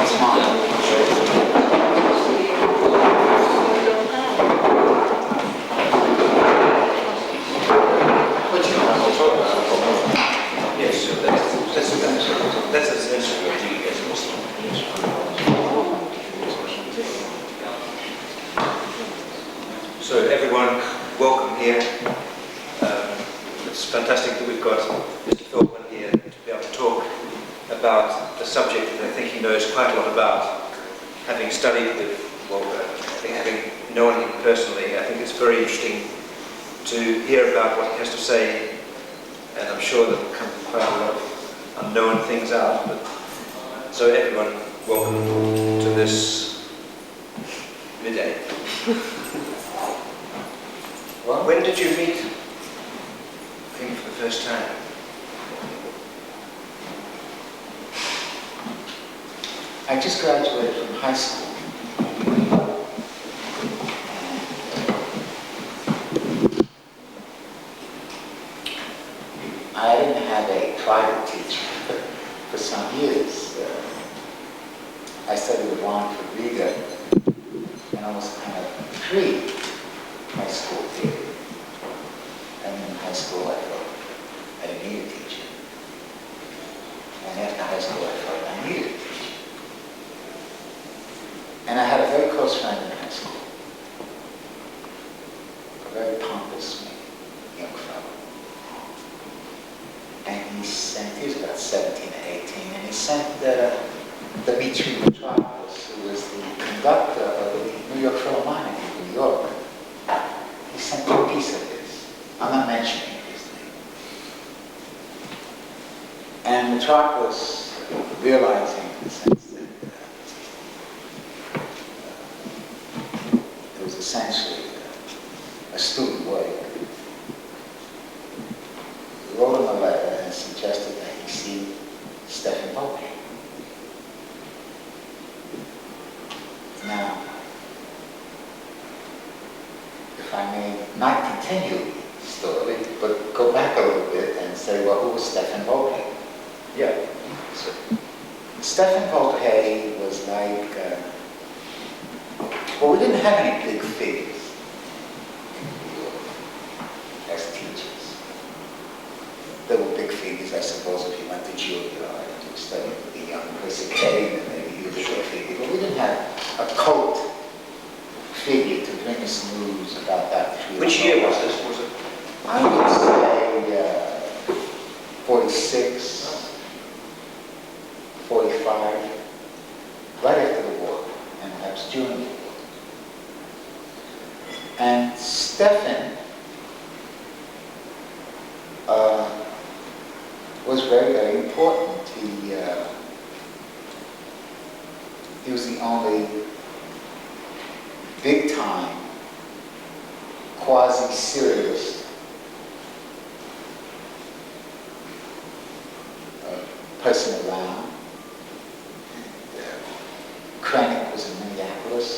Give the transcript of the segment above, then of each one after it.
It's mine. Yes, so that's essentially what you as a Muslim. So everyone, welcome here. It's fantastic that we've got Mr. Feldman here to be able to talk about a subject that I think he knows quite a lot about. Having studied with Wolpe, having known him personally, I think it's very interesting to hear about what he has to say, and I'm sure there will come quite a lot of unknown things out. But, so everyone, welcome to this midday. Well, when did you meet him for the first time? I just graduated from high school. I didn't have a private teacher for some years. I studied with Ron Verstraeten, and I was kind of pre-high school period. And in high school I thought I didn't need a teacher. And after high school I thought I needed a teacher. And I had a very close friend in high school, a very pompous young fellow. And he was about 17 or 18, and he sent Dimitri Metropolis, who was the conductor of the New York Philharmonic in New York. He sent me a piece of his. I'm not mentioning his name. And Metropolis, realizing in the sense that it was essentially a student work, he wrote him a letter and suggested that he see STEFAN WOLPE. Now, if I may not continue the story, but go back a little bit and say, well, who was STEFAN WOLPE? Yeah. So, STEFAN WOLPE was like, well, we didn't have any big figures in New York as teachers. There were big figures, I suppose, if you went to Juilliard to study with the young Chris Kane, and maybe he was a short figure, but we didn't have a cult figure to bring us news about that. Which year was this? Was it? I would say 46, 45, right after the war, and perhaps during the war. And STEFAN was very, very important. He was the only big-time, quasi-serious person around. Krennic was in Minneapolis.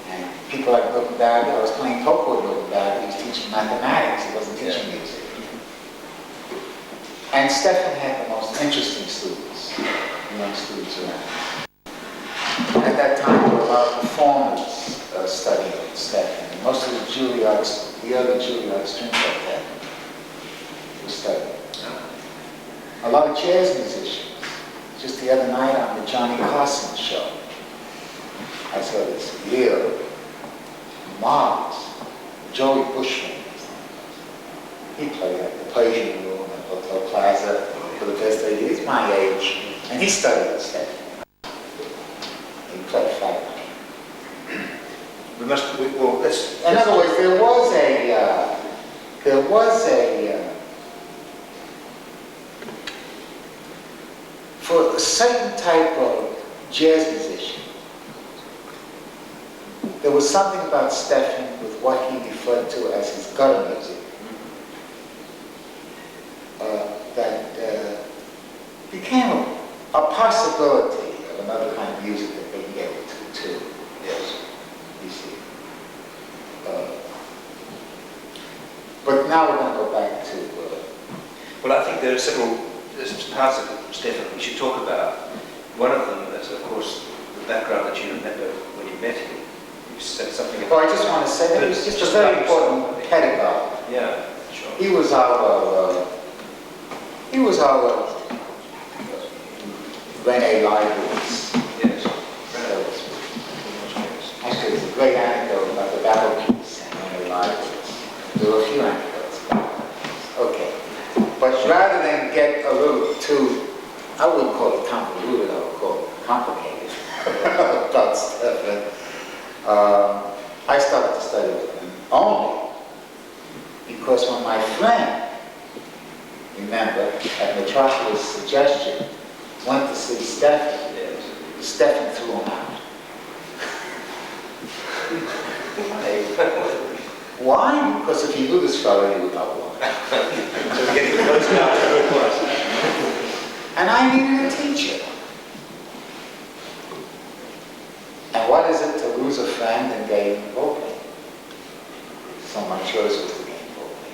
And people like Milton Barry, I was playing poker with Milton Barry, he was teaching mathematics, he wasn't teaching music. And STEFAN had the most interesting students, young students around. At that time, there were a lot of performers studying with STEFAN. Most of the early Juilliard string quartet was studying. A lot of jazz musicians. Just the other night on the Johnny Carson show, I saw this Veer, Mars, Joey Bushman. He played at the Persian Room at Hotel Plaza for the best 8 years. He's my age, and he studied with STEFAN. He played faggot. Well, let's... In other words, there was a for a certain type of jazz musician, there was something about STEFAN with what he referred to as his gutter music that became a possibility of another kind of music that they can get into too. Yes, you see. But now we're going to go back to... well, I think there's some parts of STEFAN we should talk about. say that he was just a very important pedagogue. Yeah, sure. He was our Rene Leibowitz. Yes. Actually, there's a great anecdote about the battle piece and Rene Leibowitz. There were a few anecdotes about that. Okay. But rather than get a little too, I wouldn't call it convoluted, I would call it complicated about STEFAN, I started to study with him only because when my friend, remember, at Metropolis' suggestion, went to see STEFAN, STEFAN threw him out. Why? Because if he knew this fellow, he would not want it. So we're getting close now to who it was. And I needed a teacher. And what is it to lose a friend and gain Volpe? So my choice was to gain Volpe.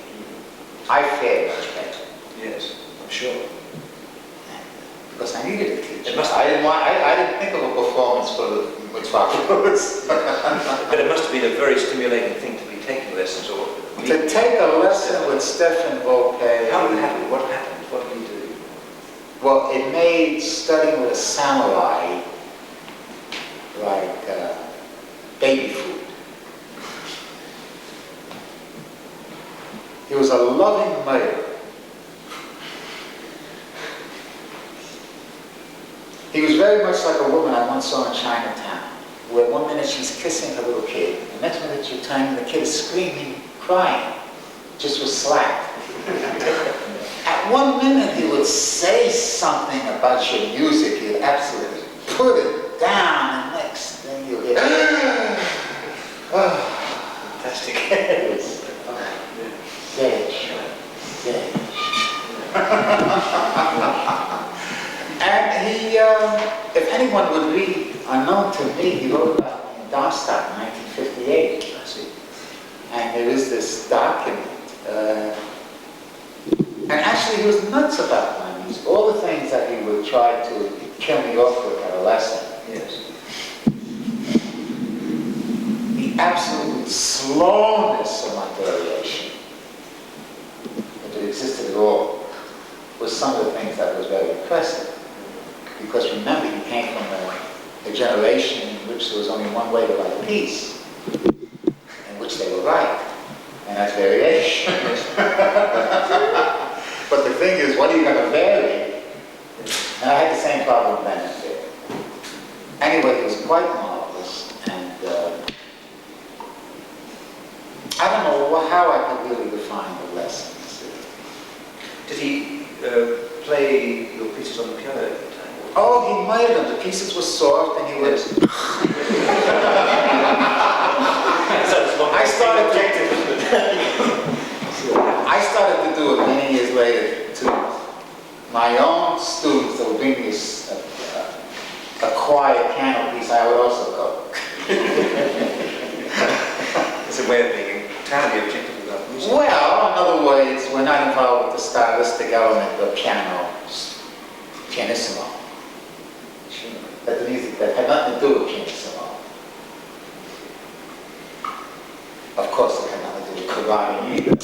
I fared much better. Yes, I'm sure. Because I needed a teacher. It must I didn't think of a performance for the Metropolis. But it must have been a very stimulating thing to be taking lessons or... To take a lesson with STEFAN WOLPE. How did it happen? What happened? What did he do? Well, it made studying with a samurai like baby food. He was a loving mother. He was very much like a woman I once saw in Chinatown, where one minute she's kissing her little kid, the next minute you're turning, the kid is screaming, crying, just was slapped. At one minute he would say something about your music, he'd absolutely put it down, and next thing you hear, Fantastic. it was, sage. And he, if anyone would read, unknown to me, he wrote about me in Darmstadt in 1958. I see. And there is this document. And actually he was nuts about my music. All the things that he would try to kill me off with at a lesson. Yes. The absolute slowness of my variation, if it existed at all, was some of the things that was very impressive. Because remember, he came from a generation in which there was only one way to write a piece, in which they were right, and that's variation. But the thing is, what are you going to vary? And I had the same problem then and there. Anyway, it was quite marvelous, and I don't know how I could really define the lessons. Did he play your pieces on the piano at the time? Oh, he made them. The pieces were soft, and he was. I started to do it many years later to my own students that would bring me a quiet piano piece. I would also go. It's a way of being entirely objective about music. Well, in other words, we're not involved with the stylistic element of pianissimo. But the music that had nothing to do with pianissimo. Of course, it had nothing to do with karate either.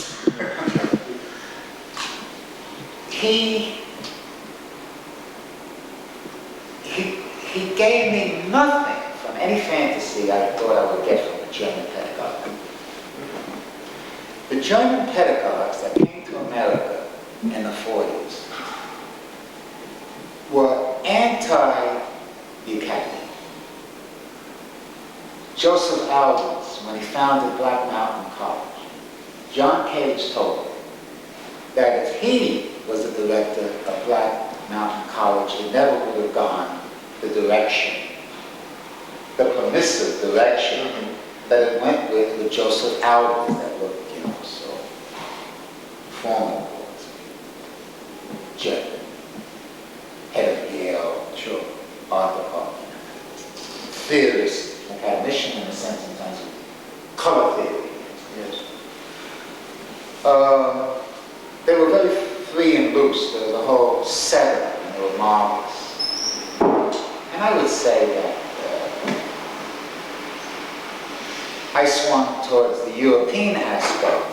He gave me nothing from any fantasy I thought I would get from a German pedagogue. The German pedagogues that came to America in the 40s were anti the academy. Joseph Albers, when he founded Black Mountain College, John Cage told him that if he was the director of Black Mountain College, it never would have gone the direction, the permissive direction that it went with Joseph Albers, that looked, so formal, head of Yale, Sure. art department, theorist, academician in a sense, in terms of color theory. Yes. They were very free and loose. There was a whole set of them, and they were marvelous. And I would say that I swung towards the European aspect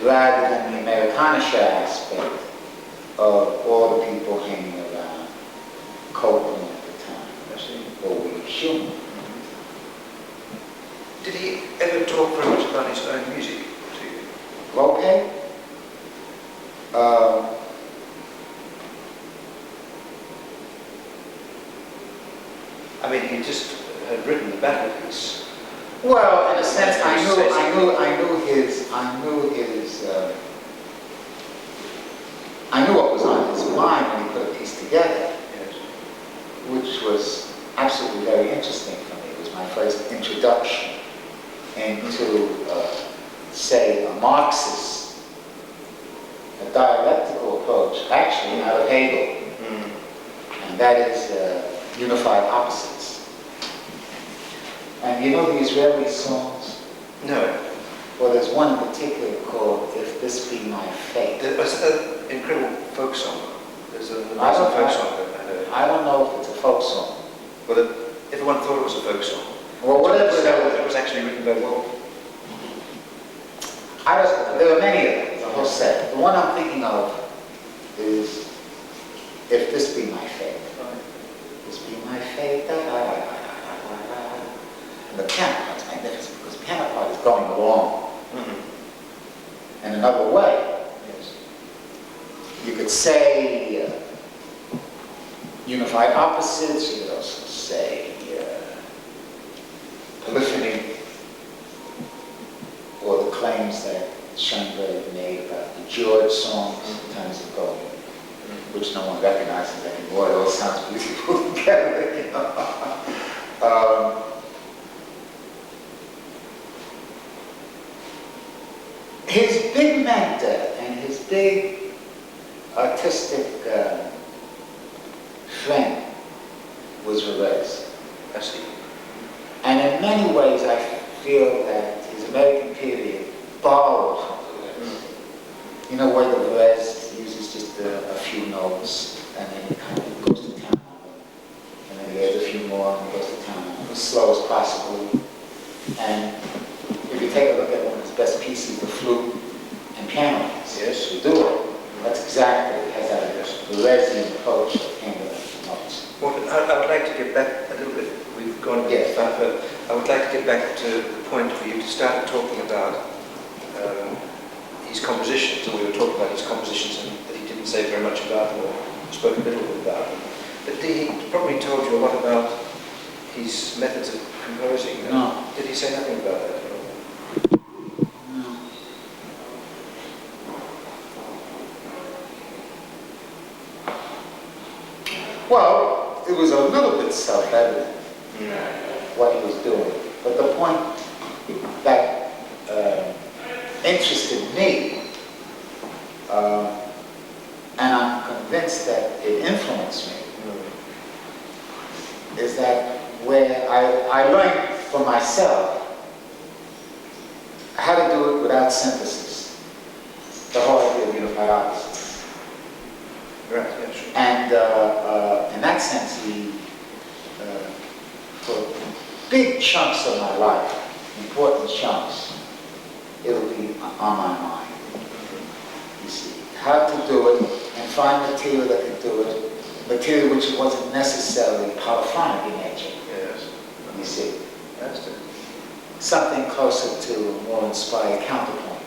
rather than the Amerikanische aspect of all the people hanging around Copeland at the time, or William Schumann. Did he ever talk very much about his own music to you? Wolpe? I mean, he just had written the battle piece. Well, in a sense, I knew what was on his mind when he put a piece together, Yes. which was absolutely very interesting for me. It was my first introduction into, say, a Marxist, a dialectical approach, actually out of Hegel, and that is unified opposites. And you know the Israeli songs? No. Well, there's one in particular called "If This Be My Fate." It's an incredible folk song. There's an I amazing don't- folk song that I know. I don't know if it's a folk song. Well, everyone thought it was a folk song. Well, whatever So that was. it was actually written by Wolpe. There were many of them, the whole set. The one I'm thinking of is "If This Be My Fate." This be my fate, da, da, da, da, da, da, da. And the piano part is magnificent because the piano part is going along in another way. Yes. You could say unified opposites, you could also say polyphony, or the claims that Schoenberg made about the George songs in terms of going, which no one recognizes anymore. It all sounds beautiful together, you know. His big mentor and his big artistic friend was Varese. I see. And in many ways, I feel that his American period borrowed from Varese. You know, where the Varese uses just a few notes, and then he kind of goes to town on them, and then he adds a few more, and he goes to town on them, as slow as possible. And if you take a look at one of his best pieces, the flute and piano piece, Yes. you do it. That's exactly, it has that Varese approach of handling notes. Well, I would like to get back a little bit. We've gone a bit far, but I would like to get back to the point where you started talking about his compositions, and we were talking about his compositions, and that he didn't say very much about them, or spoke a little bit about them. But he probably told you a lot about his methods of composing. No. Did he say nothing about that at all? No. Well, it was a little bit self-evident what he was doing, but the point that interested me, and I'm convinced that it influenced me, is that where I learned for myself how to do it without synthesis, the whole idea of unified opposites. Right, yeah, sure. And in that sense, he, for big chunks of my life, important chunks, it will be on my mind. You see, how to do it and find material that can do it, material which wasn't necessarily polyphonic in nature. Yes. You see, That's it. something closer to a more inspired counterpoint.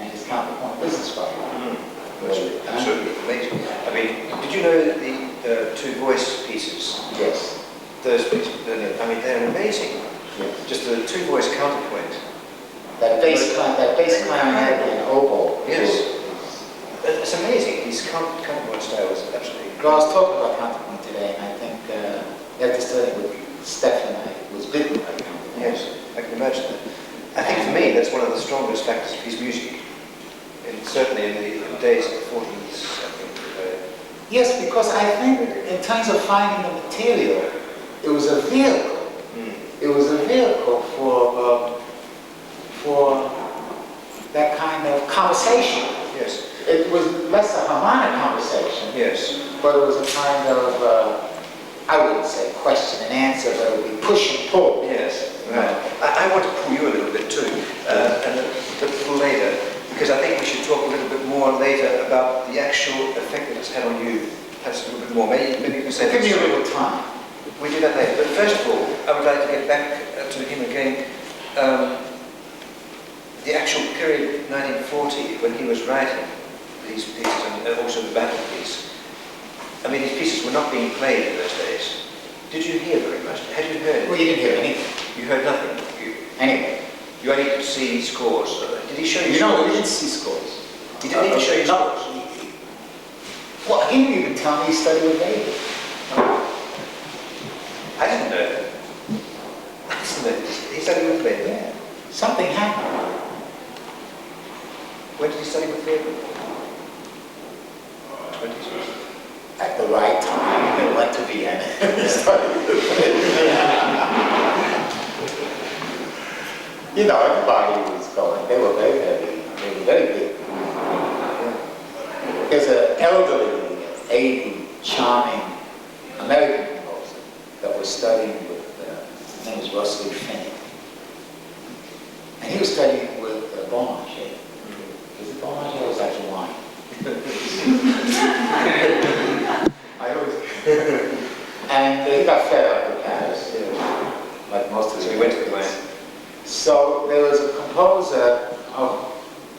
And his counterpoint was inspired. That's absolutely amazing. I mean, did you know that the two voice pieces, Yes. those pieces, I mean, they're amazing. Yes. Just the two voice counterpoint. That bass clarinet and oboe. Yes. It's amazing. His counterpoint style is absolutely Well, I was talking about counterpoint today, and I think after studying with Stefan, I was bitten by counterpoint. Yes, I can imagine that. I think for me, that's one of the strongest factors of his music. And certainly in the days of the 40s, I think. Yes, because I think in terms of finding the material, it was a vehicle. It was a vehicle for that kind of conversation. Yes. It was less a harmonic conversation, Yes. but it was a kind of, I wouldn't say question and answer, but it would be push and pull. Yes. Right. I want to pull you a little bit too, and a little later, because I think we should talk a little bit more later about the actual effect that it's had on you. Perhaps a little bit more. Maybe you can say. Give me a little time. We do that later. But first of all, I would like to get back to him again. The actual period, 1940, when he was writing these pieces, and also the battle piece. I mean, these pieces were not being played in those days. Did you hear very much? Had you heard? Well, you didn't hear anything. You heard nothing. Anyway. You only could see scores. Did he show you? No, scores? we didn't see scores. He didn't even show you scores. Well, he didn't even tell me he studied with David. I didn't know that. I didn't know that. He studied with Veer. Yeah. Something happened. When did he study with Veer? 20s. At the right time, they went to Vienna. He studied with Veer. You know, everybody was going. They were very heavy. They were very big. There's an elderly, 80, charming American composer that was studying with, his name was Russell Finney. And he was studying with Beaumarchais. Is it Beaumarchais or was that wine? I always... And he got fed up with Paris, like most of the... So he went to the wine. So there was a composer,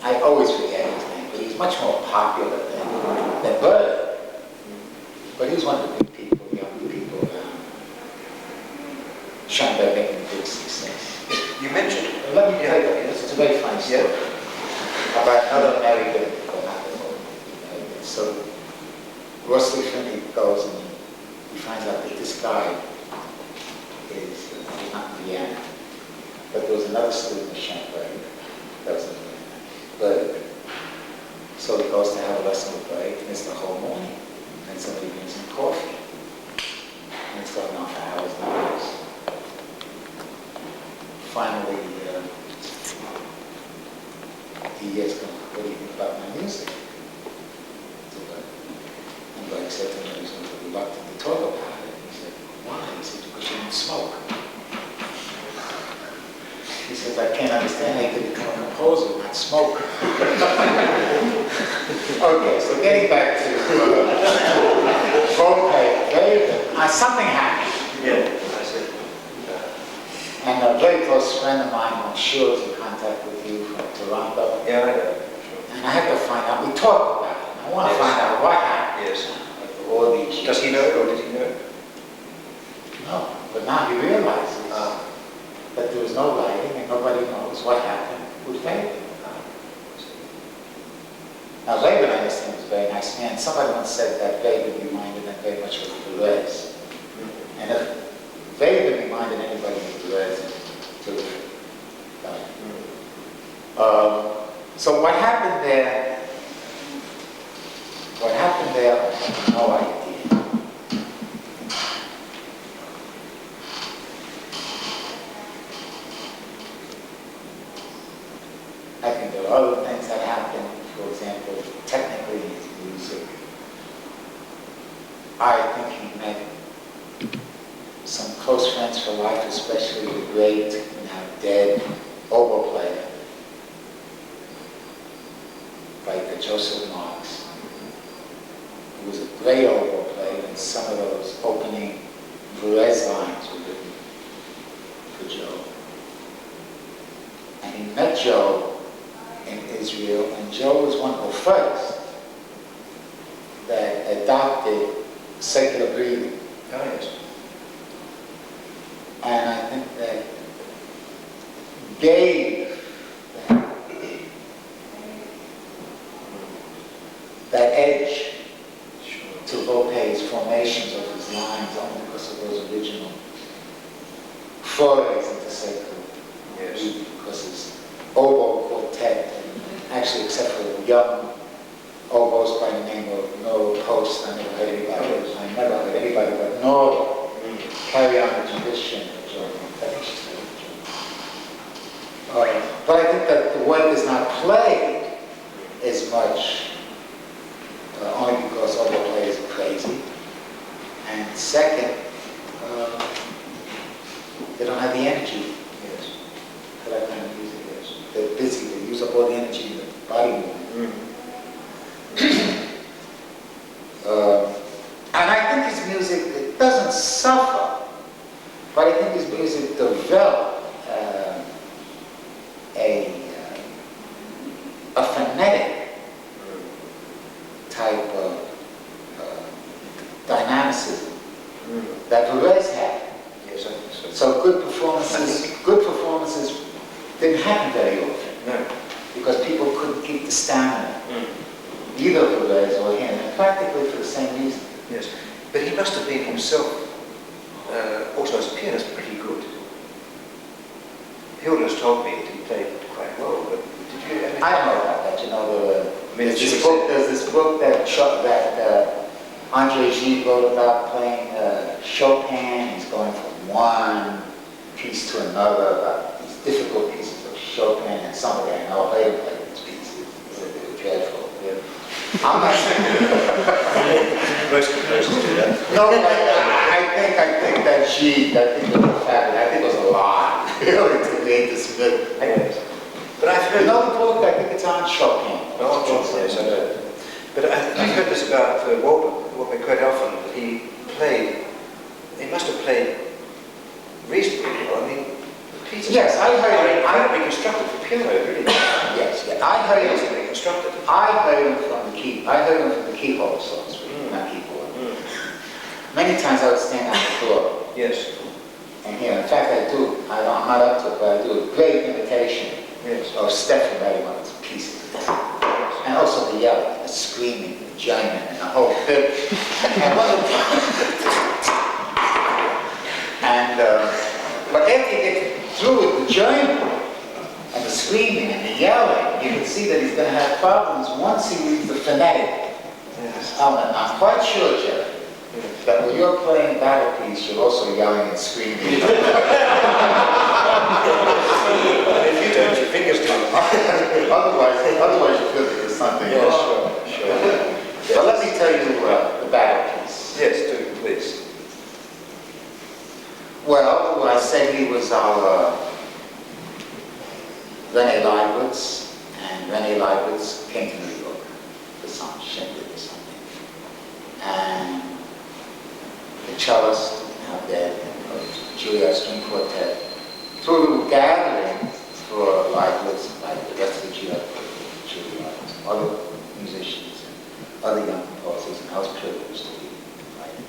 I always forget his name, but he's much more popular than Bird. But he was one of the big people, young people around. Schoenberg making a big success. You mentioned. Let me tell you, this is a very funny story about another American. So Russell Finney goes and he finds out that this guy is not in Vienna. But there was another student of Schoenberg that was in Vienna, Berg. So he goes to have a lesson with Berg, and it's the whole morning. And somebody brings him coffee. And it's going on for hours and hours. Finally, he asks him, what do you think about my music? And Berg said to him, he was reluctant to talk about it. And he said, why? He said, because you don't smoke. He says, I can't understand how you could become a composer and not smoke. Okay, so getting back to Volpe, something happened. Yeah, I see. And a very close friend of mine, I'm sure, is in contact with you from Toronto. Yeah, I know. Sure. And I had to find out, we talked about it. I want to find out what happened. Yes. After all these years. Does he know it or did he know it? No, but now he realizes that there was no writing and nobody knows what happened with Weber. Now Weber, I understand, was a very nice man. Somebody once said that Weber reminded them very much of Deleuze. And if Weber reminded anybody of Deleuze, it's terrific. So what happened there, I have no idea. I think there are other things that happen. For example, technically in his music, I think he met some close friends for life, especially the great, now dead, oboe player, like Joseph Marx, who was a great oboe player, and some of those opening Varese lines were written for Joe. And he met Joe in Israel, and Joe was one of the first that adopted secular breathing. Oh, yes. And I think that gave that edge to Volpe's formations of his lines only because of those original forays into secular breathing, because his oboe quartet, actually except for young oboes by the name of Nora Post, I never heard anybody but Nora carry on the tradition of Joe. But I think that the work is not played as much, only because oboe players are crazy. And second, they don't have the energy. Yes. suffer, but I think his music developed a phonetic type of dynamicism that Perez had. Yes, I think so. So good performances didn't happen very often. No. Because people couldn't keep the stamina, either Perez or him, and practically for the same reason. Yes, but he must have been himself, also as a pianist, pretty good. Hilda's told me that he played quite well, but did you ever... I don't know about that. You know, there's this book that Andre Gide wrote about playing Chopin. He's going from one piece to another, about these difficult pieces of Chopin, and somebody I know played these pieces. They were dreadful. I'm not Most composers do that. No, I think that was fabulous. I think it was a lie, really, to create this myth. But I've heard another book, I think it's on Chopin. Oh, yes, I know. But I've heard this about Wolpe quite often, that he must have played reasonably well. I mean, the pieces yes, I heard incredibly constructed for piano, really. Yes, I heard Amazingly constructed. I heard him from the keyboard songs, not keyboard. Many times I would stand on the floor. Yes. And here, in fact, I'm not up to it, but I do a great imitation of Stefan writing on his pieces. And also the yelling, the screaming, the German, and the whole thing. But after you get through with the German, and the screaming and the yelling, you can see that he's going to have problems once he reads the phonetic. Yes. I'm quite sure, Jeff, that when you're playing battle piece, you're also yelling and screaming. If you don't, your fingers do. otherwise you feel that there's something wrong. Sure. But let me tell you the battle piece. Yes, do, please. Well, I said he was our René Leibowitz, and René Leibowitz came to New York for some shindig or something. And the cellist, now dead, Juilliard String Quartet, threw a little gathering for Leibowitz, like the rest of the Juilliard, other musicians and other young composers, and I was privileged to be invited to it.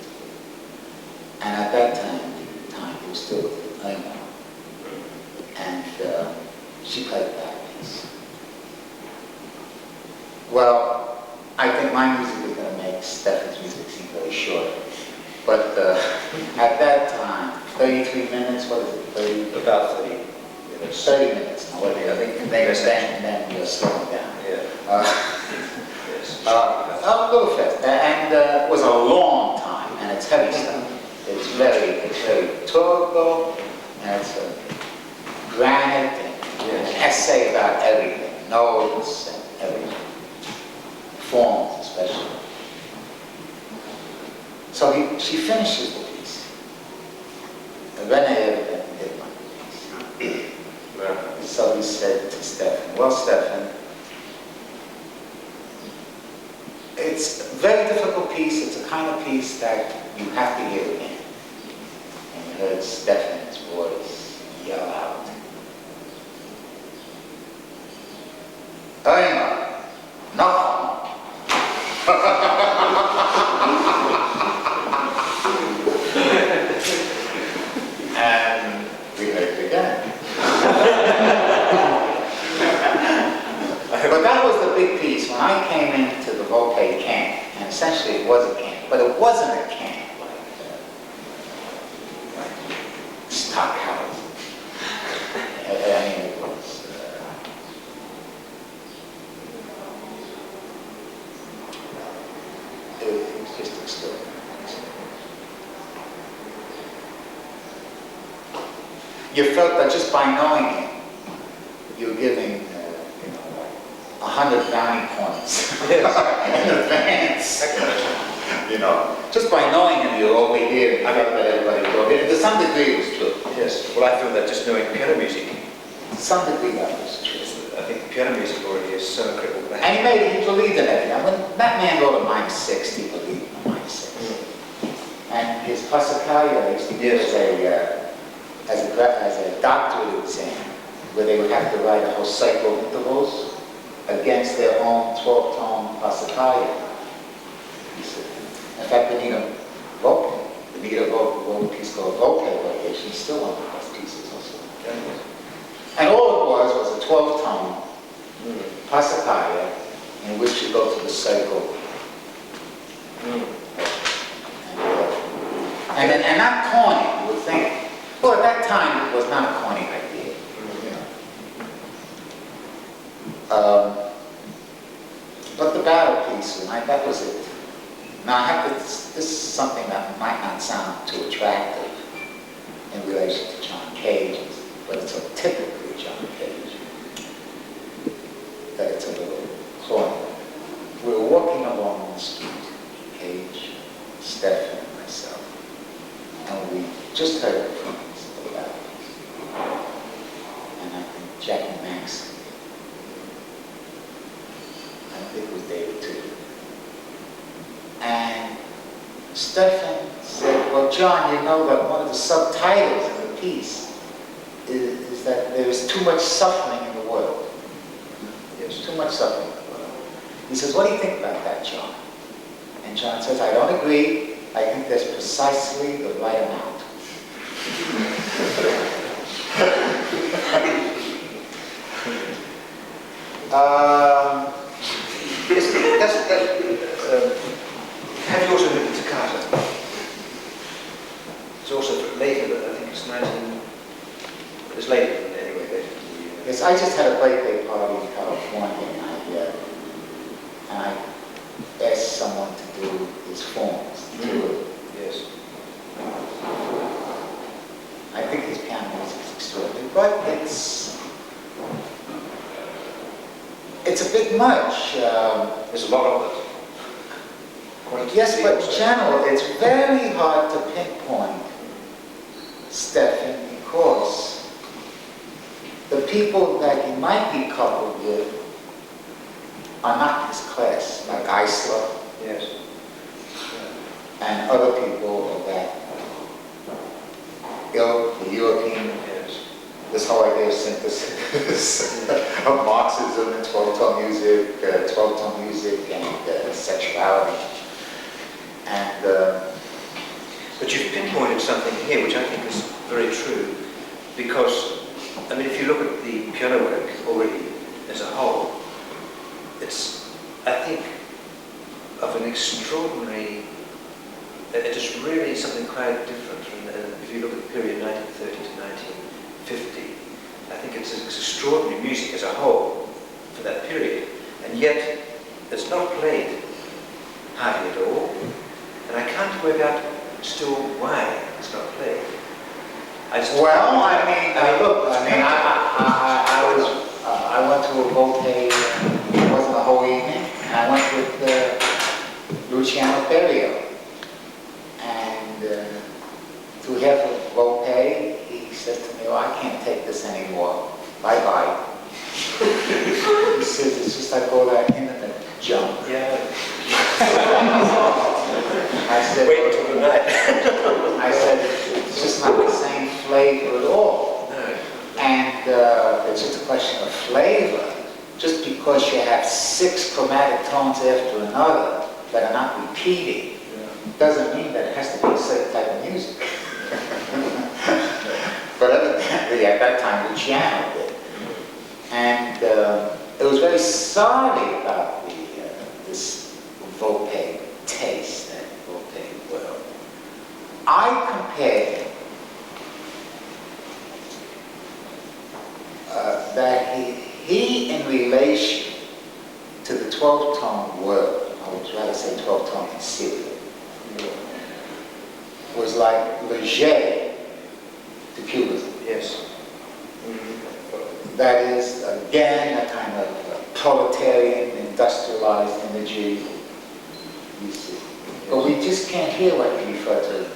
And at that time, he was still with Irma, and she played that piece. Well, I think my music is going to make Stefan's music seem very short. But at that time, 33 minutes, what is it? About 30 minutes. 30 minutes. Now, what I think they were saying, and then you're slowing down. Yeah. Yes. A little fast. And it was a long time, and it's heavy stuff. It's very turbo, and it's granite, and an essay about everything, notes and everything, forms especially. So she finishes the piece. René evidently did like the piece. So he said to Stefan, well, Stefan, it's a very difficult piece. It's a kind of piece that you have to hear again. And you heard Stefan's voice yell out, Irma, no. And we heard it again. But that was the big piece. When I came into the Wolpe camp, and essentially it was a camp, but it wasn't a camp like stock house. I mean, it was. It was just extraordinary. You felt that just by knowing him, you're giving 100 bounty points in advance. Just by knowing him, you're over here. I felt that everybody was over here. To some degree, it was true. Yes. Well, I feel that just knowing piano music. To some degree, that was true. I think the piano music already is so incredible. And he believed in everything. When that man wrote a -6, he believed in a -6. And his Pasacaglia used to be as a doctorate exam, where they would have to write a whole cycle of intervals against their own 12-tone Pasacaglia. In fact, Benita wrote a piece called Volpe Variation. She's still one of the best pieces also. And all it was a 12-tone Pasacaglia in which you go through the cycle. And not corny, you would think. Well, at that time, it was not a corny idea. But the battle piece, that was it. Now, this is something that might not sound too attractive in relation to John Cage, but it's a typically John Cage, that it's a little corny. We were walking along the street, Cage, Stefan, and myself, and we just heard the friends of the battle piece. And I think Jackie Max, I think it was David too. And Stefan said, well, John, you know that one of the subtitles of the piece is that there is too much suffering in the world. There's too much suffering in the world. He says, what do you think about that, John? And John says, I don't agree. I think there's precisely the right amount. Have you also written Toccata? It's also later, but I think it's later anyway. Later. Yes, I just had a birthday party in California, and I asked someone to do his forms. Yes. I think his piano music is extraordinary, but it's a bit much. There's a lot of it. Yes, but in general, it's very hard to pinpoint Stefan, because the people that he might be coupled with are not his class, like Eisler. Yes. And other people of that ilk, the European, this whole idea of synthesis of Marxism and 12-tone music, and sexuality. And but you've pinpointed something here which I think is very true, because I mean, if you look at the piano work already as a whole, it's, I think, of an extraordinary, it is really something quite different. And if you look at the period 1930 to 1950, I think it's extraordinary music as a whole for that period, and yet it's not played hardly at all, and I can't work out still why it's not played. I went to a Volpe, it wasn't the whole evening, and I went with Luciano Berio. And to half of Volpe, he said to me, oh, I can't take this anymore. Bye-bye. He says, it's just like all that internet junk. Yeah. I said, wait until the night. I said, it's just not the same flavor at all. No. And it's just a question of flavor. Just because you have 6 chromatic tones after another that are not repeating, doesn't mean that it has to be a certain type of music. But evidently, at that time, Luciano did. And it was very sorry about this Volpe taste and Volpe world. I compared that he in relation to the 12-tone world, I would rather say 12-tone in Syria, was like Leger to Cubism. Yes. That is, again, a kind of proletarian, industrialized imagery, you see. But we just can't hear what you refer to,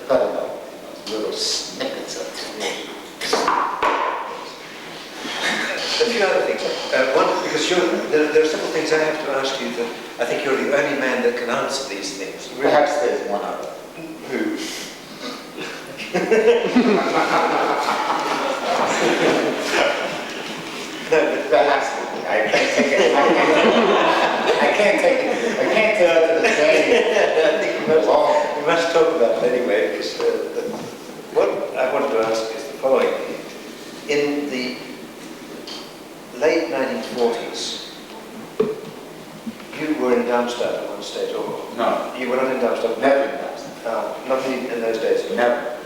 little snippets of it. A few other things. One, because there are several things I have to ask you that I think you're the only man that can answer these things. Perhaps there's one other. Who? No, but That has to be. I can't take it. I can't take it. I can't tell it to the train. I think we must talk about it anyway, because what I wanted to ask is the following. In the late 1940s, you were in Darmstadt at one stage, or No. you were not in Darmstadt? Never in Darmstadt. Not in those days? Never.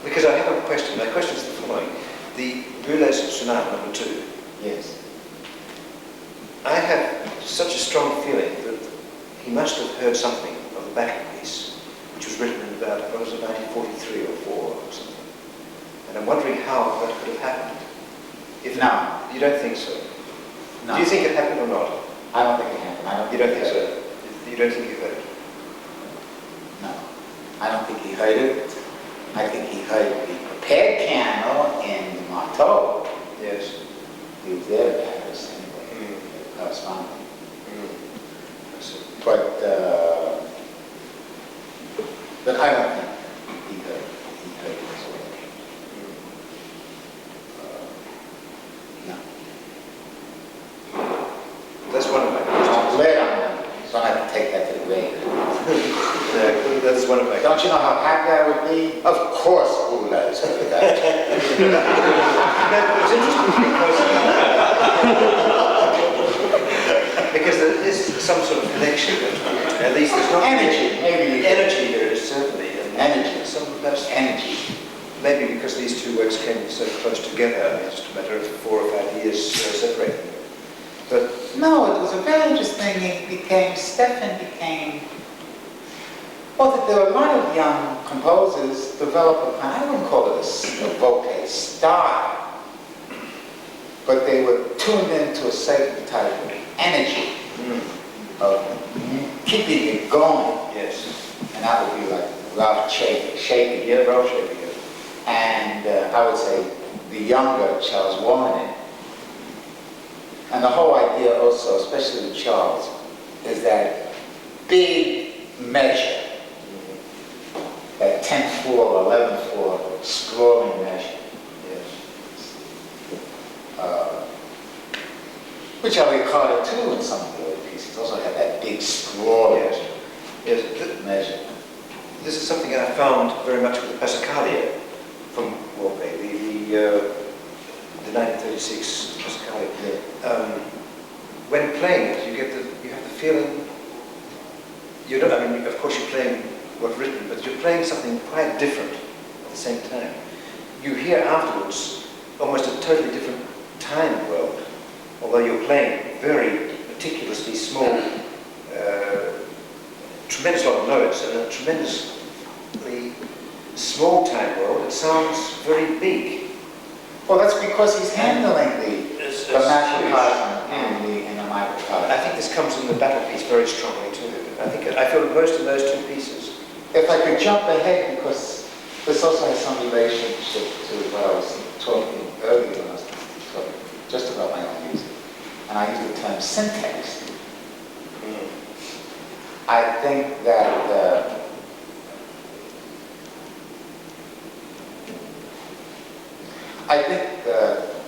Because I have a question. My question is the following. The Bülow's Sonata No. 2. Yes. I have such a strong feeling that he must have heard something of the battle piece, which was written in about, what was it, 1943 or 4 or something. And I'm wondering how that could have happened. If No. You don't think so? No. Do you think it happened or not? I don't think it happened. You don't think so? You don't think you heard it? No. I don't think he heard it. I think he heard the prepared piano in Marteau. Yes. He was there at Paris anyway, corresponding. I see. But I don't think he heard it as well. No. That's one of my I'm questions. glad so I have to take that to the grave. That's one of my Don't you know how happy I would be? Of course, Ula is good at that. It's interesting because there is some sort of connection between it. At least there's not Energy, maybe. energy there is certainly. And Energy. Some perhaps Energy. maybe because these two works came so close together, it's just a matter of 4 or 5 years separating them. But No, it was a very interesting thing. Stefan became, well, there were a lot of young composers develop a, I wouldn't call it a vocal style, but they were tuned into a certain type of energy of keeping it going. yes, And that would be like rough shaking. yeah, rough shaping. And I would say the younger Charles Warren. And the whole idea also, especially with Charles, is that big measure, that 10/4, 11/4 scrolling measure. Yes. Which I recorded too in some of the early pieces. Also had that big scrolling Yes. measure. This is something I found very much with the Passacaglia from Wolpe, the 1936 Passacaglia. Yeah. When playing it, you have the feeling. You don't. I mean, of course, you're playing what's written, but you're playing something quite different at the same time. You hear afterwards almost a totally different time world, although you're playing very meticulously small, tremendous lot of notes and a tremendously small time world. It sounds very big. Well, that's because he's handling the macrocosm huge. and the microcosm. I think this comes in the battle piece very strongly too. I feel most of those two pieces. If I could jump ahead, because this also has some relationship to what I was talking earlier when I was talking just about my own music. And I use the term syntax. I think that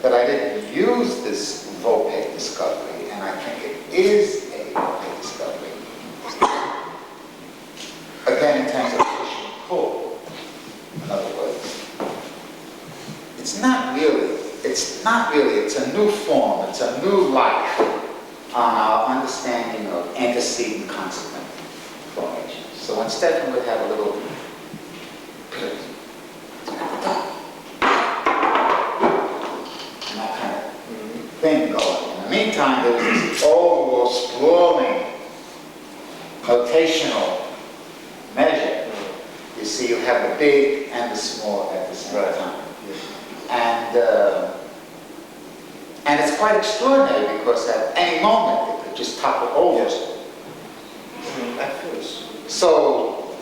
that I didn't use this Volpe discovery, and I think it is a Volpe discovery. Again, in terms of push and pull, in other words, it's not really, it's a new form, it's a new life on our understanding of antecedent consequent formation. So when Stefan would have a little thing going. In the meantime, there was this overall sprawling notational measure. You see, you have the big and the small at the same time. And it's quite extraordinary because at any moment it could just topple over. So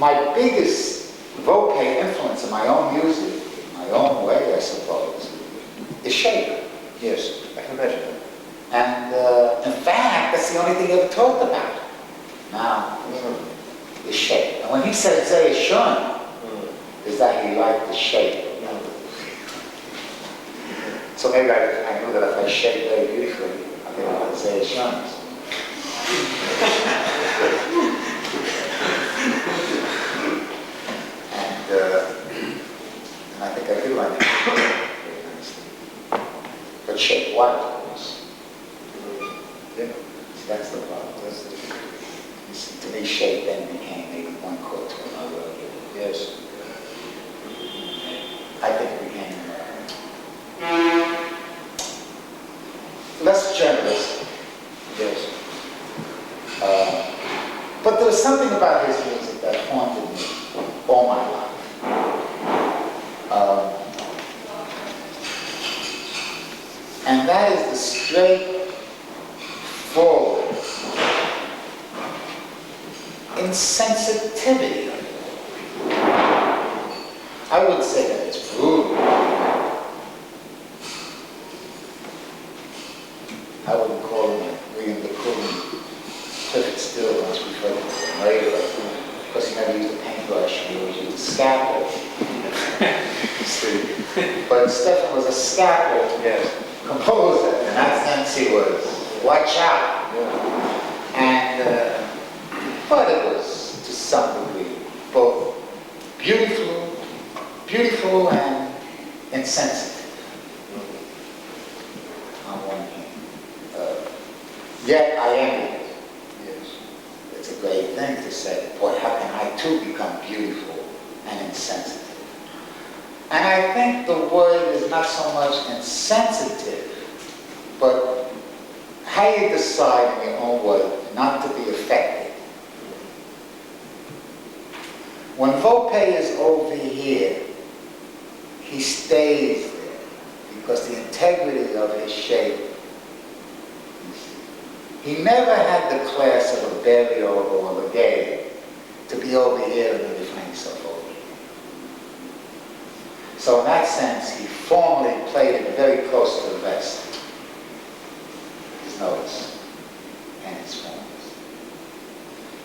my biggest Volpe influence in my own music, in my own way, I suppose, is shape. Yes, I can imagine that. And in fact, that's the only thing he ever talked about. Now, the shape. And when he said Zeh Shun, is is that he liked the shape. So maybe I knew that if I shaped very beautifully, I could have say Shams. And I think I do like it very nicely. But shape what, of course? Yeah. See, that's the problem. You see, to me, shape then became maybe one chord to another. Yes. I think it became less generous. Yes. But there was something about his music that haunted me all my life. And that is the straightforward insensitivity of it. I wouldn't say that it's brutal. I wouldn't call him William the Coon perfect still once we heard him later, because he never used a paintbrush, he always used a scalpel. But Stefan was a scalpel composer. In that sense, he was watch out. And but it was to some degree both beautiful and insensitive on one hand. Yet I envy it. Yes. It's a great thing to say, boy, how can I too become beautiful and insensitive? And I think the word is not so much insensitive, but how you decide in your own way not to be affected. When Volpe is over here, he stays there because the integrity of his shape. He never had the class of a Berio or a Legay to be over here and then find himself over here. So in that sense, he formally played it very close to the vest. His notes and his forms.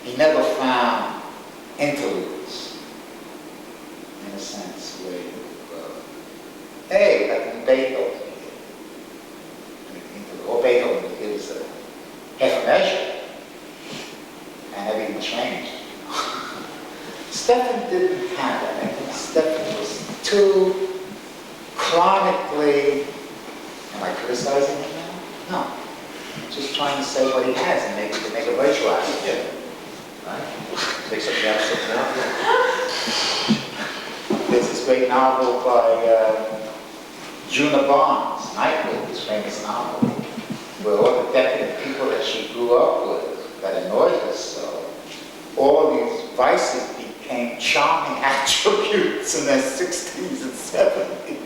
He never found interludes, in a sense, where you hey, like Beethoven. Or Beethoven gives a half a measure, and everything changed. Stefan didn't have that. I think Stefan was too chronically, am I criticizing him now? No. I'm just trying to say what he has and make a virtue out of it. Yeah. Right? Take something out of something out. There's this great novel by Juna Barnes, Nightwood, this famous novel, where all the decadent people that she grew up with, that annoyed her so, all these vices became charming attributes in their 60s and 70s.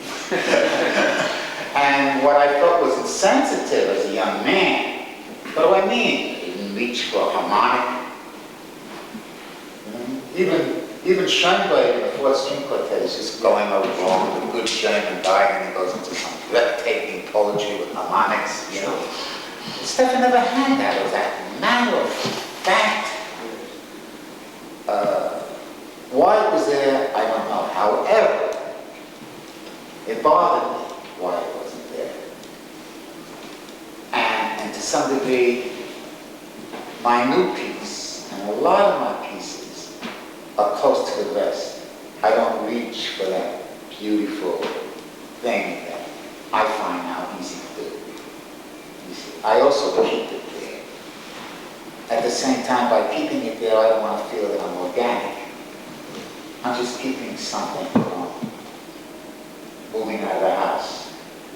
And what I thought was insensitive as a young man, what do I mean? He didn't reach for a harmonic. Even Schoenberg in the Fourth String Quartet is just going along with a good German guy, and he goes into some breathtaking poetry with harmonics, you know. Stefan never had that. It was that matter of fact. Why it was there, I don't know. However, it bothered me why it wasn't there. And to some degree, my new piece, and a lot of my pieces, are close to the rest. I don't reach for that beautiful thing that I find now easy to do. You see, I also keep it there. At the same time, by keeping it there, I don't want to feel that I'm organic. I'm just keeping something from moving out of the house.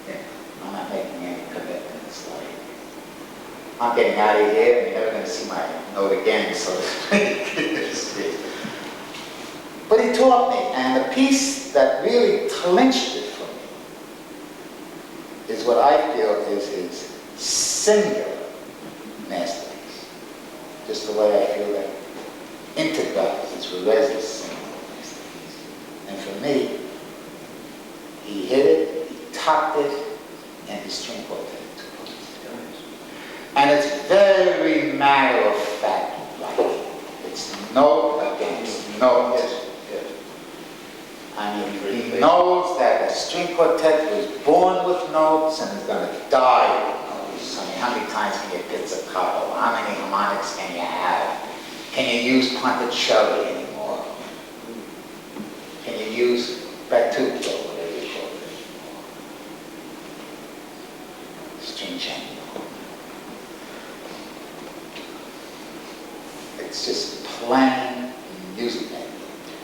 Yeah. I'm not making any commitments. Like, I'm getting out of here, and you're never going to see my note again, so to speak. But he taught me, and the piece that really clinched it for me is what I feel is his singular masterpiece. Just the way I feel that Intergraph is Rereza's singular masterpiece. And for me, he hit it, he topped it, and his string quartet took it. And it's very matter of fact, like it's note against note. I mean, he knows that a string quartet was born with notes and is going to die with notes. I mean, how many times can you pizzicato? How many harmonics can you have? Can you use ponticelli anymore? Can you use battuto, whatever you call it anymore? String change. It's just plain music making.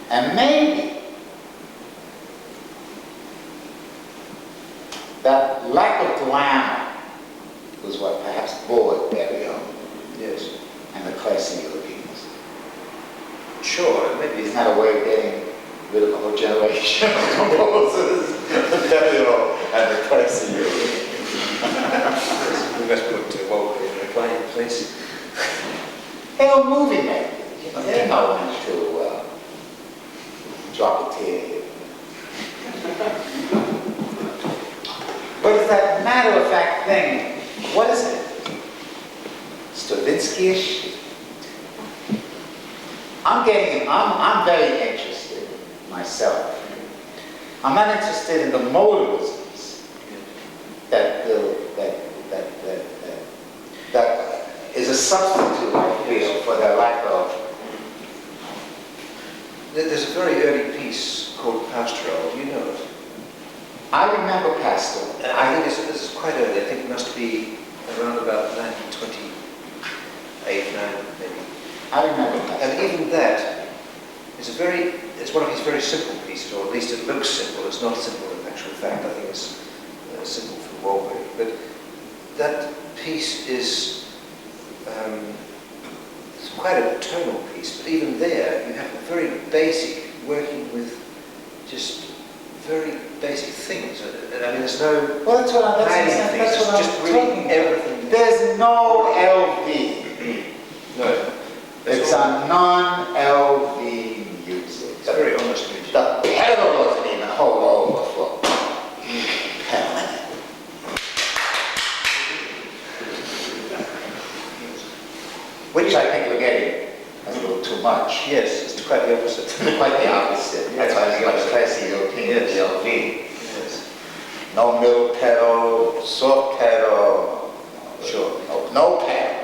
And maybe that lack of glamour was what perhaps bored Berlioz. Yes. And the classy Europeans. Sure, maybe. Isn't that a way of getting rid of a whole generation of composers? Berlioz and the classy Europeans. We must put Wolpe in the play, please. They were movie makers. You know, they know when to drop a tear. But it's that matter-of-fact thing. What is it? Stravinsky-ish? I'm very interested myself. I'm not interested in the modalisms that is a substitute, I feel, for the lack of. There's a very early piece called Pastoral. Do you know it? I remember Pastoral. I think this is quite early. I think it must be around about 1928, 9 maybe. I remember Pastoral. And even that is it's one of his very simple pieces, or at least it looks simple. It's not simple in actual fact. I think it's simple from Wolpe. But that piece is it's quite a tonal piece. But even there, you have a very basic, working with just very basic things. I mean, there's no well, that's what I'm just really everything. There's no LV. No. It's a non-LV music. It's very honest music. The pedal doesn't even hold over for pedal. Which I think we're getting a little too much. Yes, it's quite the opposite. Quite the opposite. That's why it's much classy European LV. Yes. No middle pedal, soft pedal. Sure. No pedal.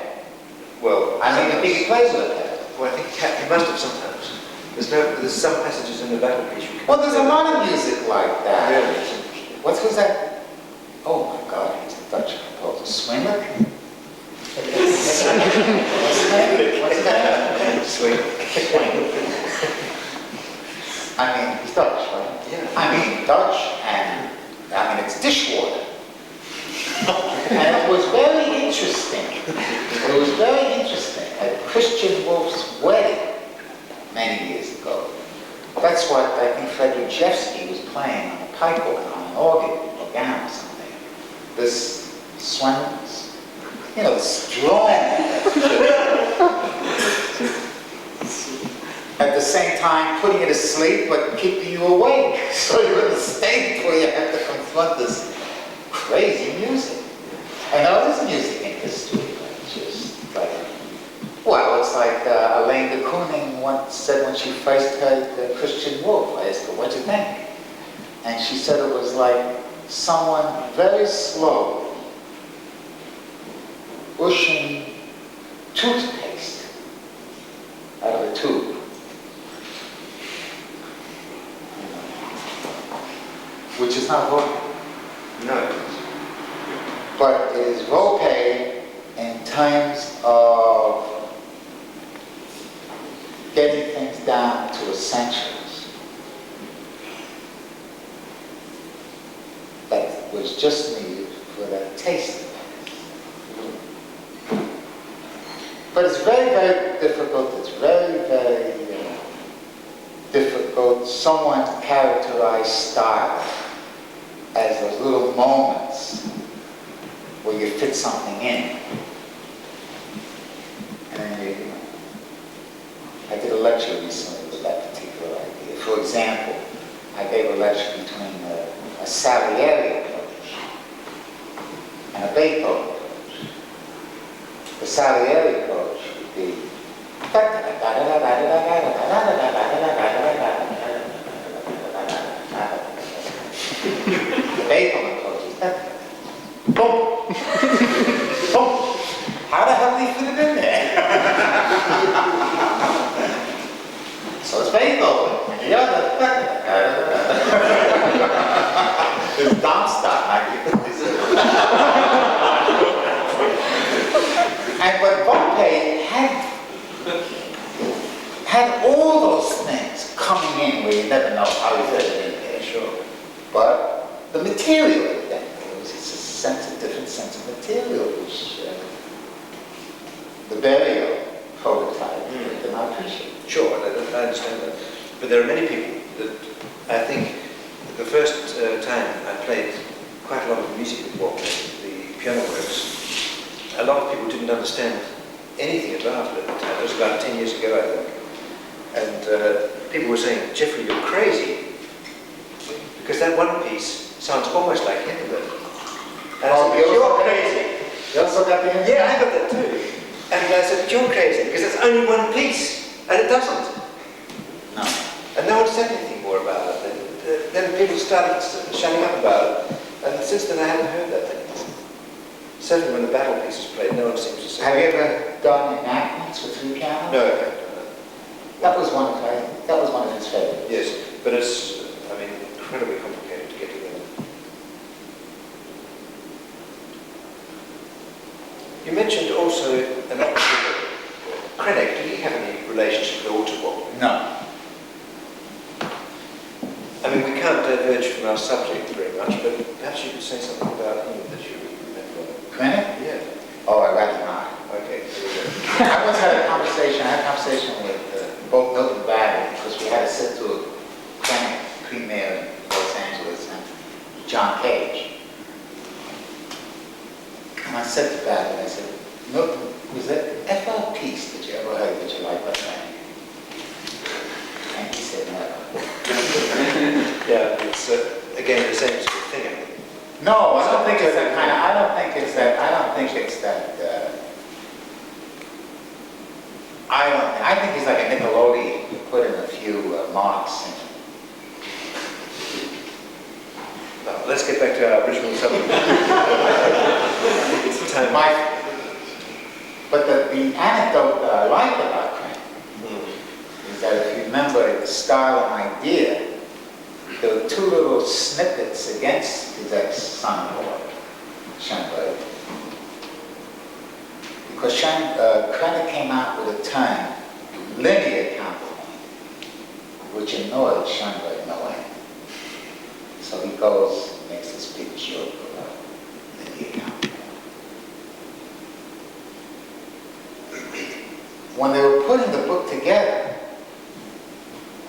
Well, I mean, I think he plays with a pedal. Well, I think he must have sometimes. There's some passages in the battle piece. Well, there's a lot of music like that. Really? What was that? Oh my God, he's a Dutch composer. Swingler? What's his name? Swing. I mean, he's Dutch, right? Yeah. I mean, Dutch, and I mean, it's dishwater. And it was very interesting. It was very interesting at Christian Wolf's wedding many years ago. That's what I think Frederichevsky was playing on the pipe organ, on an organ or something. This Swans, you know, strong. At the same time, putting you to sleep, but keeping you awake. So you're in a state where you have to confront this crazy music. And all this music in history, just like, well, it's like Elaine de Kooning once said when she first heard Christian Wolf. I asked her, what'd you think? And she said it was like someone very slow pushing toothpaste out of a tube. Which is not Volpe. No. But it is Volpe in terms of getting things down to essentials that was just needed for that taste. But it's very, very difficult. It's very, very difficult. Someone to characterize style as those little moments where you fit something in. And then I did a lecture recently with that particular idea. For example, I gave a lecture between a Salieri approach and a Beethoven approach. The Salieri approach would be boom, boom. How the hell do you fit it in there? So it's Beethoven. It's Darmstadt, and but Wolpe had all those things coming in where you never know how you fit it in there. Sure. But the material of that it's a different sense of material, which the burial prototype did not appreciate. Sure, I understand that. But there are many people that I think the first time I played quite a lot of music with Wolpe, the piano works, a lot of people didn't understand anything about it at the time. It was about 10 years ago, I think. And people were saying, Geoffrey, you're crazy. Because that one piece sounds almost like Hindenburg. And I said, you're crazy. You also got the end? Yeah, I got that too. And I said, you're crazy, because it's only one piece. And it doesn't. No. And no one said anything more about it. And then people started shutting up about it. And since then I haven't heard that thing. Certainly when the battle piece is played, no one seems to say. Have you ever done enactments with three pianos? No, I haven't done That was one of his favorites. Yes, but it's, I mean, incredibly complicated to get together. You mentioned also an actor, Krennic. Did he have any relationship at all to Wolpe? No. I mean, we can't diverge from our subject very much, but perhaps you could say something about him that you remember. Krennic? Yeah. Oh, I rather not. Okay, there we go. I once had a conversation with both Milton and Barry, because we had to sit through a Krennic premiere in Los Angeles and John Cage. And I said to Barry, I said, Milton, was that FL piece that you ever heard that you liked that Krennic? And he said, no. Yeah, it's again the same sort of thing. I think. No, I don't think it's that kind of, I don't think it's that, I think he's like a Nickelodeon. You put in a few marks. Well, let's get back to our original subject. It's time. But the anecdote that I like about Krennic is that if you remember the style and idea, there were two little snippets against his ex-son-in-law, Schoenberg. Because Krennic came out with a term, linear counterpoint, which annoyed Schoenberg no end. So he goes, makes this big joke about linear counterpoint. When they were putting the book together,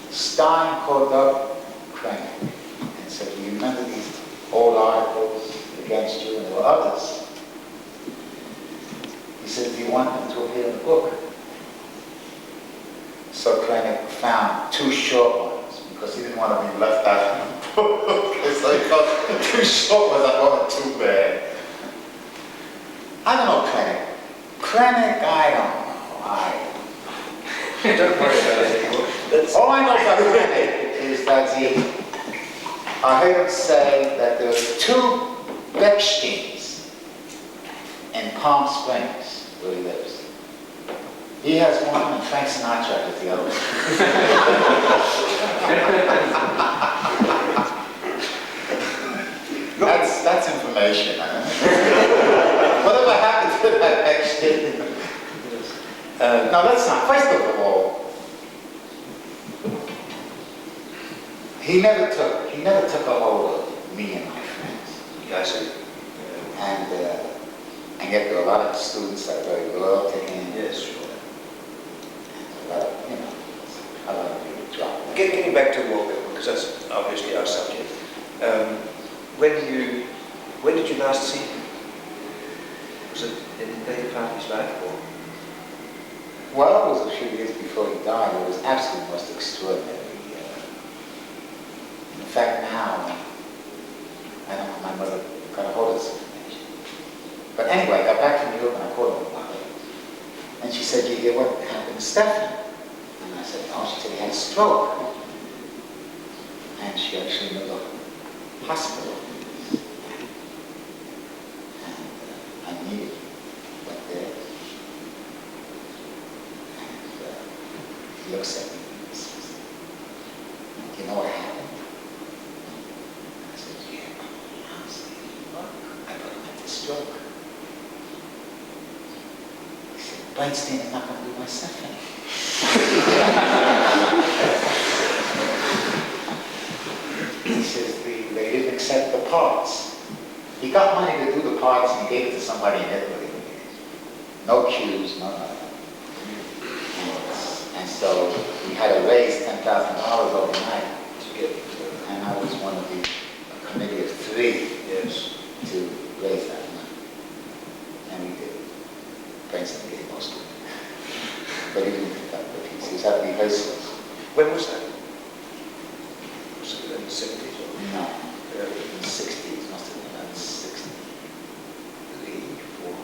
Stein called up Krennic and said, do you remember these old articles against you? And there were others. He said, do you want them to appear in the book? So Krennic found two short ones because he didn't want to be left out of the book. So he found two short ones. I thought too bad. I don't know Krennic. Krennic, I don't know. Don't worry about it anymore. All I know about Krennic is that I heard him say that there were two Becksteins in Palm Springs, where he lives. He has one and Frank Sinatra has the other. That's information. Whatever happened to that Beckstein? No, let's not. First of all, he never took a hold of me and my friends. I see. And yet there are a lot of students that are very loyal to him. Yes, sure. And a lot of, a lot of people drop. Getting back to Wolpe, because that's obviously our subject. When did you last see him? Was it in the later part of his life, or? Well, it was a few years before he died. It was absolutely most extraordinary. In fact, now, I don't know, my mother got a hold of this information. But anyway, I got back from New York and I called her about it. And she said, you hear what happened to Stefan? And I said, oh, she said he had a stroke. And she actually knew the hospital. And Bernstein is not going to do my symphony. He says they didn't accept the parts. He got money to do the parts and he gave it to somebody in Italy. No cues, no nothing. And so we had to raise $10,000 overnight to get, and I was one of the committee of 3 to raise that money. And we did. Princeton gave most of it. But he didn't pick up the piece. He was at rehearsals. When was that? Was it in the 70s or? No, in the 60s. Must have been around 60. 84.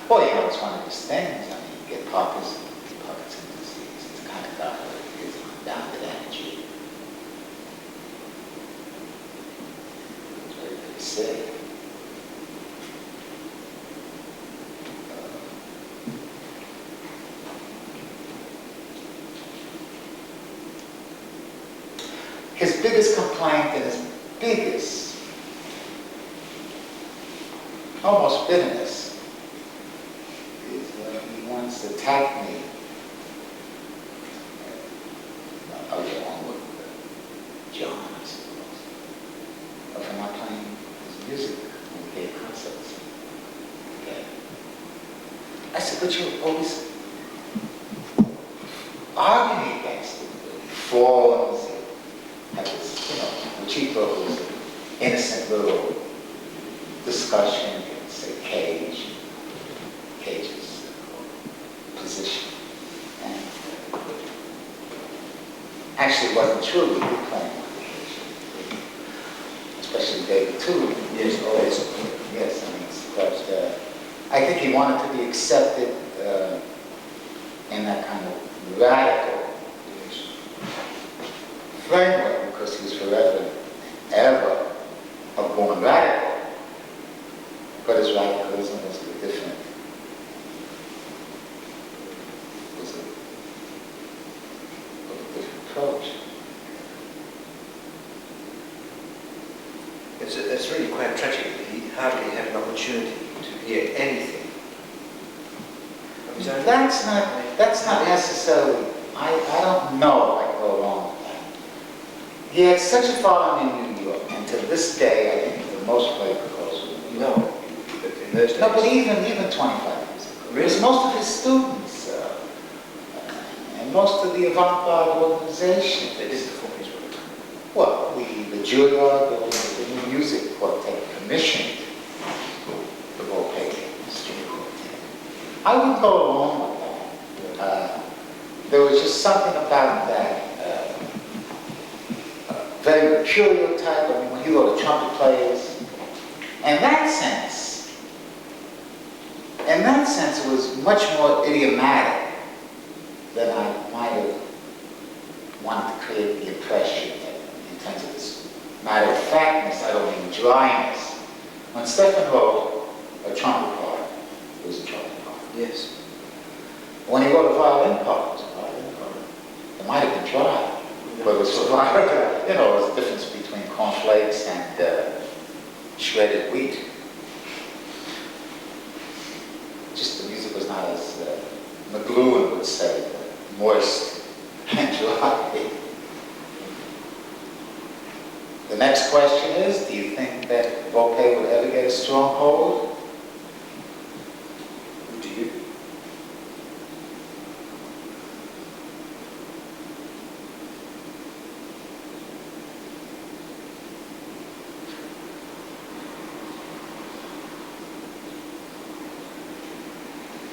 Well, you know, it's one of his things. I mean, you get Parkinson's disease. It's the kind of guy who is down with energy. It's very, very sick. His biggest complaint and his biggest, almost bitterness, is when he wants to attack me. I'll get along with John, I suppose. But for not playing his music when we gave concerts. Okay. I said, but you're always arguing against it. Forms, have this, you know, which he thought was an innocent little discussion, say Cage's position. And actually it wasn't true, we did play on occasion. Especially David too. Yes, always. Yes, I mean, but I think he wanted to be accepted in that kind of radical framework, because he was forever, ever a born radical. But his radicalism was a different, approach. It's really quite tragic that he hardly had an opportunity to hear anything. That's not necessarily, I don't know if I go along with that. He had such a following in New York, and to this day, I think he's the most played composer. No, but in those days. No, but even 25 years ago. Really? Because most of his students, and most of the avant-garde organization, They did perform his work. well, the Juilliard, the New Music Quartet commissioned the Volpe string quartet. I would go along with that. There was just something about that very peculiar type. I mean, when he wrote the trumpet players, in that sense, it was much more idiomatic than I might have wanted to create the impression that, in terms of this matter-of-factness, I don't mean dryness. When Stefan wrote a trumpet part, it was a trumpet part. Yes. When he wrote a violin part, it was a violin part. It might have been dry, but it was for violin. You know, there's a difference between cornflakes and shredded wheat. Just the music was not as McLuhan would say, moist and dry. The next question is, do you think that Volpe would ever get a strong hold? Do you?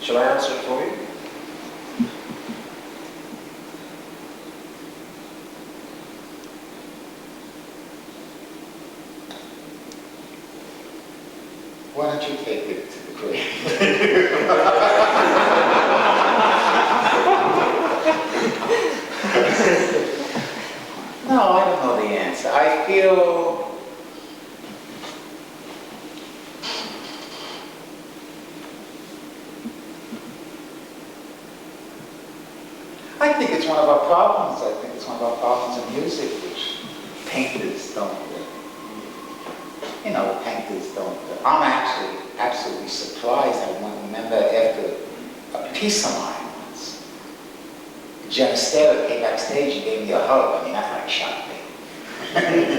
Shall I answer it for you? Why don't you take it to the grave? No, I don't know the answer. I feel think it's one of our problems. I think it's one of our problems in music, which painters don't you know, painters don't. I'm actually absolutely surprised. I remember after a piece of mine once, Geoffrey came backstage and gave me a hug. I mean, that like shocked me.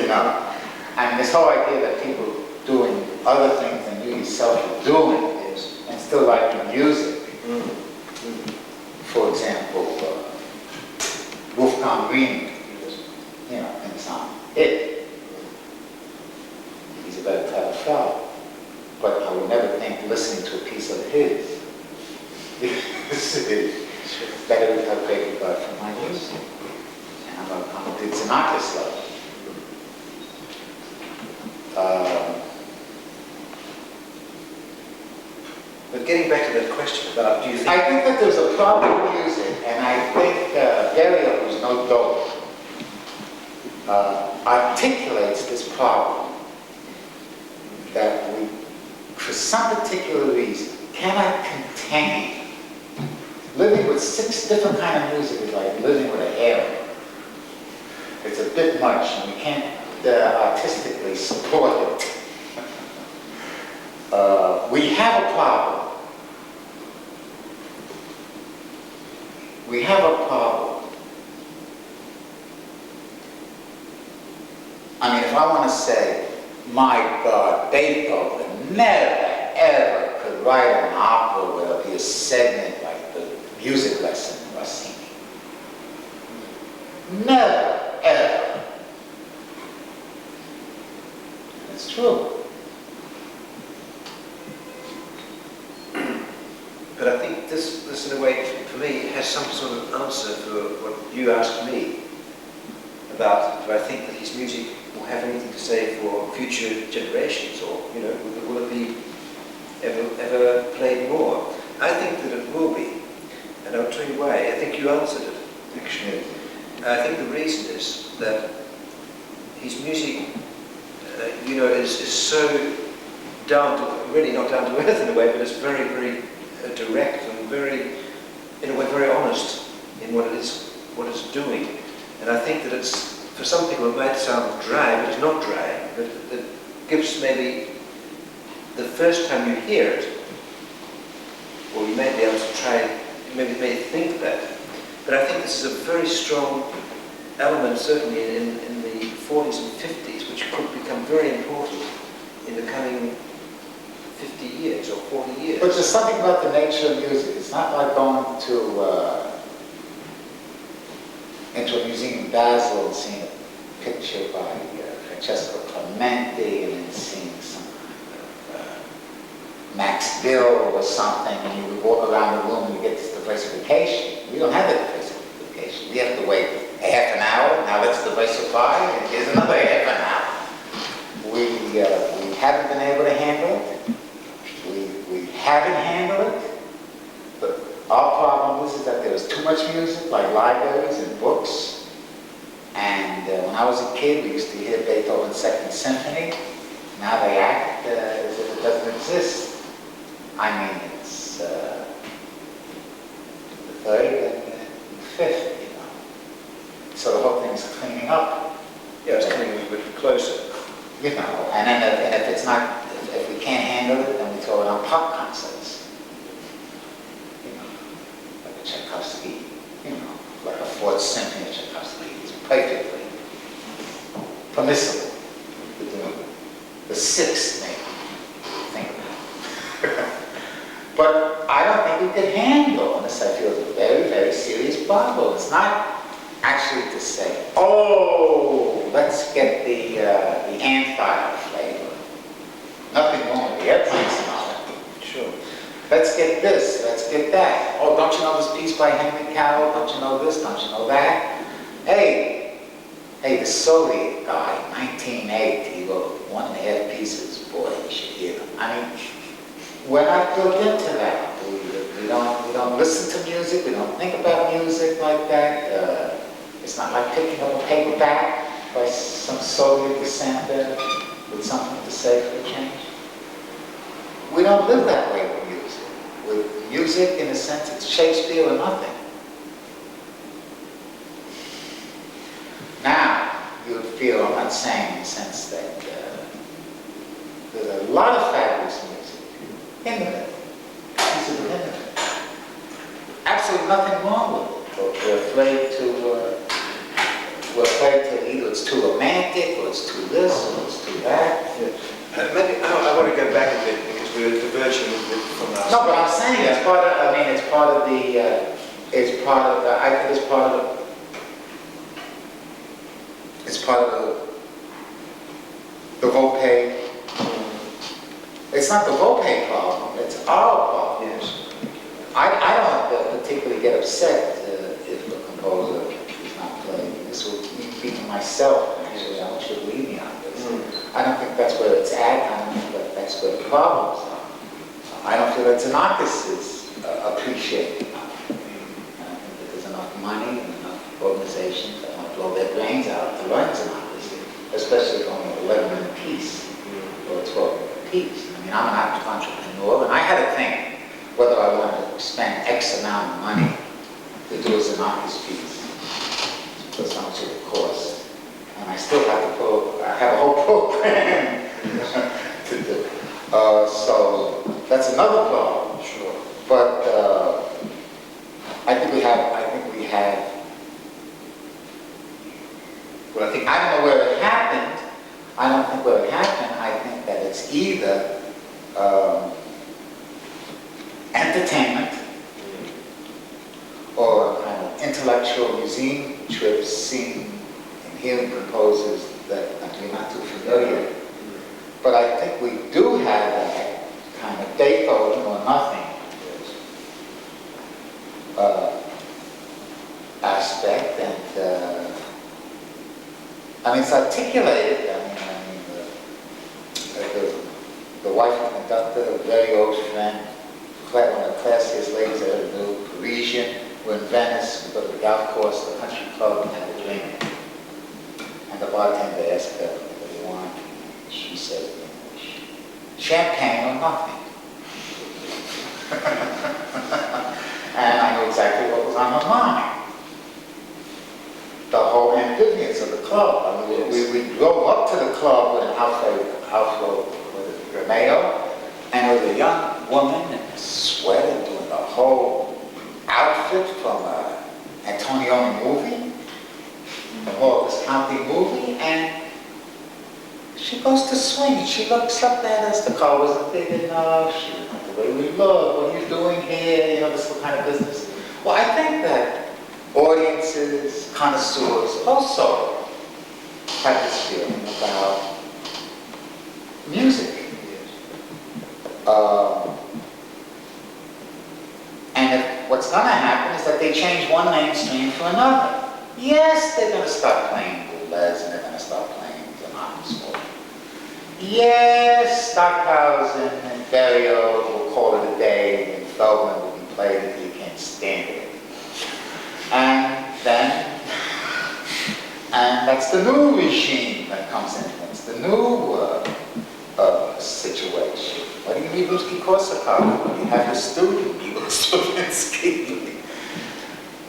You know? And this whole idea that people doing other things than you yourself are doing is, and still liking music. For example, Wolfgang Green, you know, thinks I'm it. He's a better type of fellow. But I would never think listening to a piece of his is better than a great regard for my music. And I'm a big Sinatra lover. But getting back to that question about, do you think... I think that there's a problem with music, and I think Veer, who's no dope, articulates this problem that we, for some particular reason, cannot contain. Living with 6 different kinds of music is like living with a harem. It's a bit much, and we can't artistically support it. We have a problem. We have a problem. I mean, if I want to say, my God, Beethoven never, ever could write an opera where there'll be a segment like the music lesson in Rossini. Never, ever. It's true. But I think this in a way, for me, has some sort of answer for what you asked me about, do I think that his music will have anything to say for future generations, or, you know, will it be ever played more? I think that it will be, and I'll tell you why. I think you answered it, actually. I think the reason is that his music, you know, is so down to, really not down to earth in a way, but it's very, very direct and very, in a way, very honest in what it's doing. And I think that it's, for some people it might sound dry, but it's not dry. But it gives maybe, the first time you hear it, or you may be able to try, maybe may think that. But I think this is a very strong element, certainly in the 40s and 50s, which could become very important in the coming 50 years or 40 years. But there's something about the nature of music. It's not like going to into a museum in Basel and seeing a picture by Francesco Clementi and then seeing some Max Bill or something, and you would walk around the room and you get this diversification. We don't have that diversification. We have to wait a half an hour, now let's diversify, and here's another half an hour. We haven't been able to handle it. We haven't handled it. But our problem is that there's too much music, like libraries and books. And when I was a kid, we used to hear Beethoven's Second Symphony. Now they act as if it doesn't exist. I mean, it's the third and fifth, you know. So the whole thing is cleaning up. Yeah, it's coming a bit closer. You know, and then if it's not, if we can't handle it, then we throw it on pop concerts. You know, like a Tchaikovsky, you know, like a Fourth Symphony of Tchaikovsky is perfectly permissible to do. The Sixth, maybe, think about it. But I don't think we could handle, unless I feel it's a very, very serious problem. It's not actually to say, oh, let's get the Anfire flavor. Nothing wrong with the airplane sonata. Sure. Let's get this, let's get that. Oh, don't you know this piece by Henry Cowell? Don't you know this? Don't you know that? Hey, the Soviet guy, 1908, he wrote 1.5 pieces. Boy, you should hear them. I mean, we're not built into that. We don't listen to music. We don't think about music like that. It's not like picking up a paperback by some Soviet dissenter with something to say for a change. We don't live that way with music. With music, in a sense, it's Shakespeare or nothing. Now, you would feel, I'm not saying in the sense that a lot of fabulous music. Intimate. He's intimate. Absolutely nothing wrong with it. But we're afraid to either it's too romantic, or it's too this, or it's too that. Maybe I want to go back a bit because we were diverging a little bit from that. No, but I'm saying it's part of. I mean, it's part of the. It's part of the. I think it's part of the. It's part of the Volpe. It's not the Volpe problem. It's our problem. Yes. I don't particularly get upset if the composer is not playing. This will be to myself, actually. I want you to believe me on this. I don't think that's where it's at. I don't think that's where the problems are. I don't feel that Tanakis is appreciated enough. I don't think that there's enough money and enough organizations that want to blow their brains out to learn Tanakis, especially going 11-minute piece or 12-minute piece. I mean, I'm an entrepreneur, and I had to think whether I wanted to spend X amount of money to do a Tanakis piece, because how much it would cost. And I still have to have a whole program to do. So that's another problem. Sure. But I think we have. Well, I think I don't know where it happened. I don't think where it happened. I think that it's either entertainment or kind of intellectual museum trips, seeing and hearing composers that we're not too familiar. But I think we do have that kind of Beethoven or nothing aspect, and I mean it's articulated. I mean the wife of the conductor, a very old friend, one of the classiest ladies I ever knew, Parisian. We're in Venice, we go to the golf course, the country club, and have a drink. And the bartender asked her, what do you want? She said in English, champagne or nothing. And I knew exactly what was on her mind. The whole ambivalence of the club. I mean, we drove up to the club with an outflow with Romeo, and there was a young woman in a sweater doing the whole outfit from an Antonioni movie, a Morris County movie, and she goes to swing, and she looks up at us. The car wasn't big enough. She was like, the way we look, what are you doing here? You know, this kind of business. Well, I think that audiences, connoisseurs also have this feeling about music. And what's going to happen is that they change one mainstream for another. Yes, they're going to start playing bootlegs and they're going to start playing Tanakis. Yes, Stockhausen and Berio will call it a day, and Feldman will be played until you can't stand it. And that's the new regime that comes in. It's the new situation. Why do you need Rimsky-Korsakov? You have your student, Igor Stravinsky.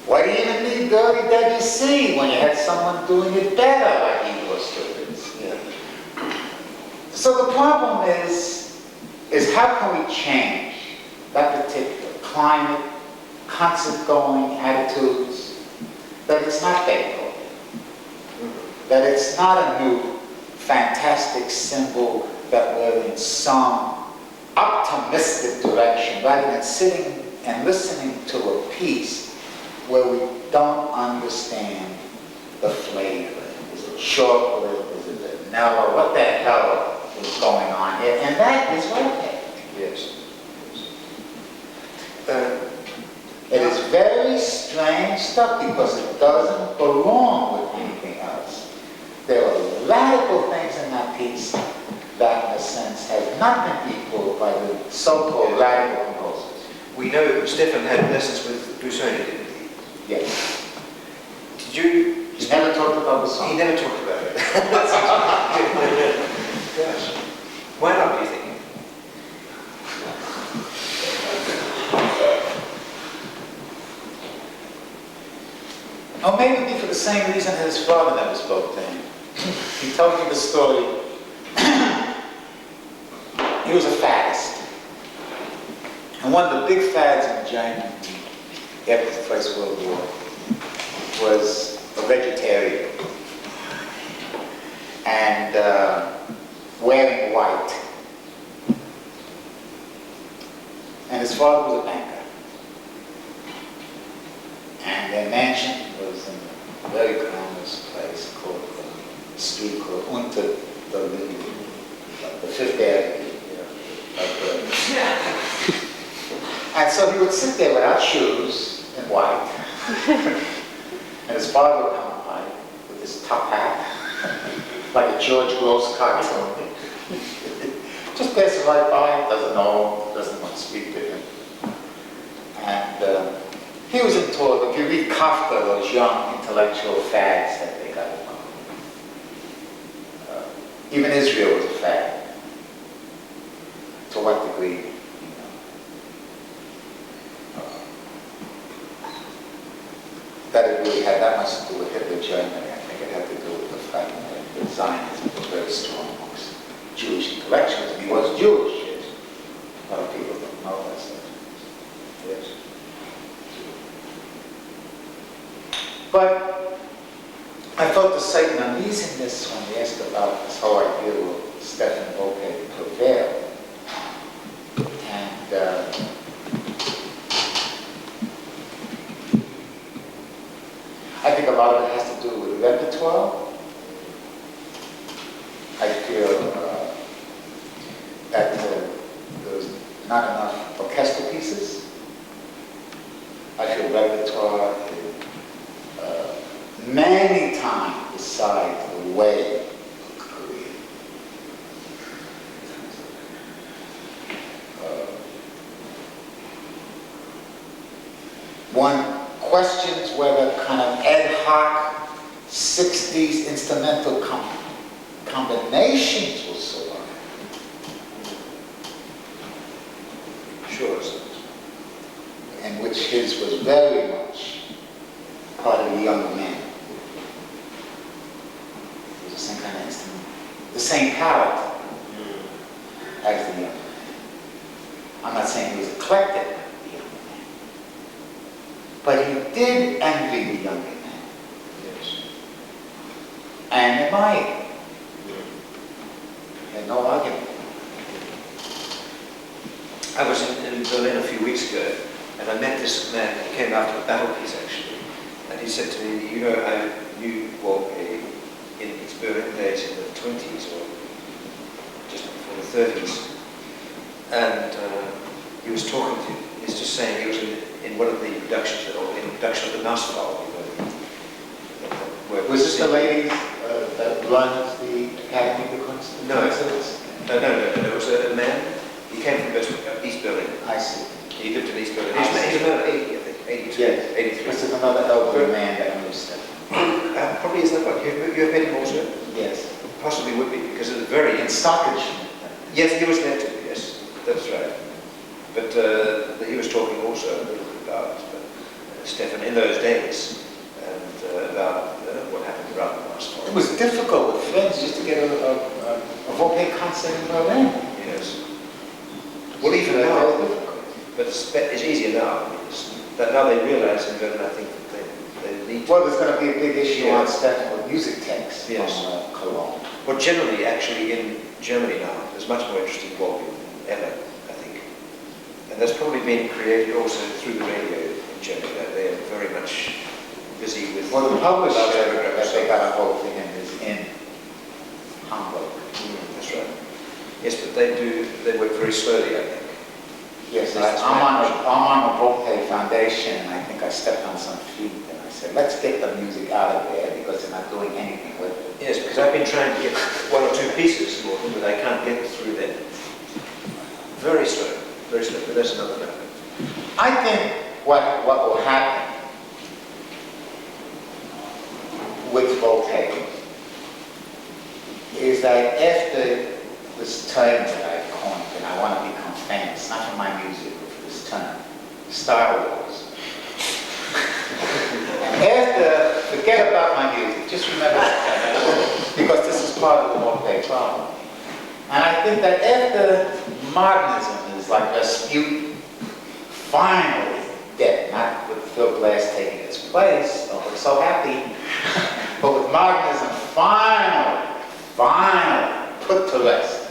Why do you even need Dirty Debussy when you had someone doing it better like Igor Stravinsky? So the problem is how can we change that particular climate, concert-going attitudes, that it's not Beethoven, that it's not a new fantastic symbol that we're in some optimistic direction, rather than sitting and listening to a piece where we don't understand the flavor. Is it chocolate? Is it vanilla? What the hell is going on here? And that is okay. Yes. It is very strange stuff because it doesn't belong with anything else. There are radical things in that piece that, in a sense, has not been equaled by the so-called radical composers. We know Stefan had lessons with Busoni, didn't he? Yes. Did you... He never talked about the song. He never talked about it. Yes. Why not, do you think? Oh, maybe for the same reason that his father never spoke to him. He told me the story he was a faddist. And one of the big fads in Germany after the First World War was a vegetarian and wearing white. And his father was a banker. And their mansion was in a very glamorous place called a street called Unter the Linden, like the Fifth Avenue, And so he would sit there without shoes in white, and his father would come by with his top hat, like a George Gross cartoon. Just passes right by, doesn't know, doesn't want to speak to him. And he was into, if you read Kafka, those young intellectual fads that they got along. Even Israel was a fad. To what degree? That it really had that much to do with Hitler Germany. I think it had to do with the fact that Zionism was very strong amongst Jewish intellectuals, and he was Jewish. Yes. A lot of people don't know that stuff. Yes. But I felt a certain uneasiness when we asked about this whole idea of STEFAN WOLPE prevail. And I think a lot of it has to do with repertoire. I feel that there was not enough orchestral pieces. I feel repertoire many times decides the way of career. One questions whether kind of ad hoc 60s instrumental combinations will survive. Sure. And which his was very much part of the younger man. It was the same kind of instrument, the same palette as the younger man. I'm not saying he was eclectic, the younger man, but he did envy the younger man. Yes. And admired him. Had no argument. I was in Berlin a few weeks ago, and I met this man. He came out to a battle piece, actually. And he said to me, you know, I knew Wolpe in his Berlin days in the 20s or just before the 30s. And he was talking to, he's just saying he was in one of the productions, or in the production of the Masterclass. Was this the lady that runs the Academy of Kunst? No, it was a man. He came from East Berlin. I see. He lived in East Berlin. He's about 80, I think. 82, yes. 83. This is another elderly man that knows that. Probably is that one. You have met him also? Yes. Possibly would be, because it's very... In Stockage. Yes, he was there too, yes. That's right. But he was talking also a little bit about Stefan in those days, and about what happened around the Masterclass. It was difficult with friends just to get a Wolpe concert in Berlin. Yes. Well, even now, but it's easier now. I mean, that now they realize in Berlin, I think, that they need to... Well, there's going to be a big issue on Stefan with music texts from Cologne. Well, generally, actually, in Germany now, there's much more interest in Wolpe than ever, I think. And that's probably been created also through the radio in Germany. They are very much busy with... Well, the publisher that they got a hold of him is in Hamburg. That's right. Yes, but they work very slowly, I think. Yes, I'm on a Wolpe Foundation, and I think I stepped on some feet, and I said, let's get the music out of there, because they're not doing anything with it. Yes, because I've been trying to get one or two pieces more, but I can't get through them. Very slow, but that's another matter. I think what will happen with Wolpe is that after this term that I've coined, and I want to become famous, not for my music, but for this term, Star Wars. And after, forget about my music, just remember that, because this is part of the Wolpe problem. And I think that after modernism is like Rasputin, finally dead, not with Phil Glass taking its place. Oh, we're so happy. But with modernism finally put to rest,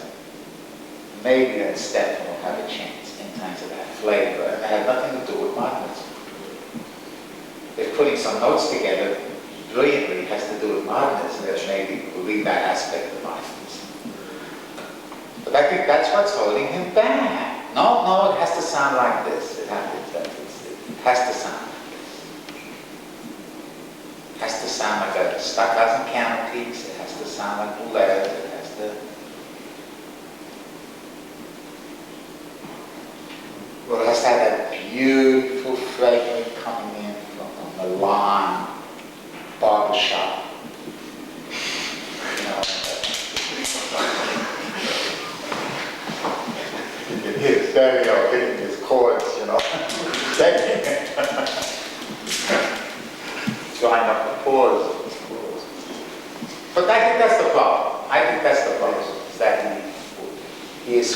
maybe then Stefan will have a chance in terms of that flavor. And it had nothing to do with modernism. If putting some notes together brilliantly has to do with modernism, then maybe we'll leave that aspect of modernism. But I think that's what's holding him back. No, it has to sound like this. It has to sound like this. It has to sound like a Stockhausen piano piece. It has to sound like Boulez. It has to... Well, it has to have that beautiful fragrance coming in from a Milan barbershop. You know, you can hear stereo hitting his chords, you know. Drawing up the chords. But I think that's the problem. Is that he is...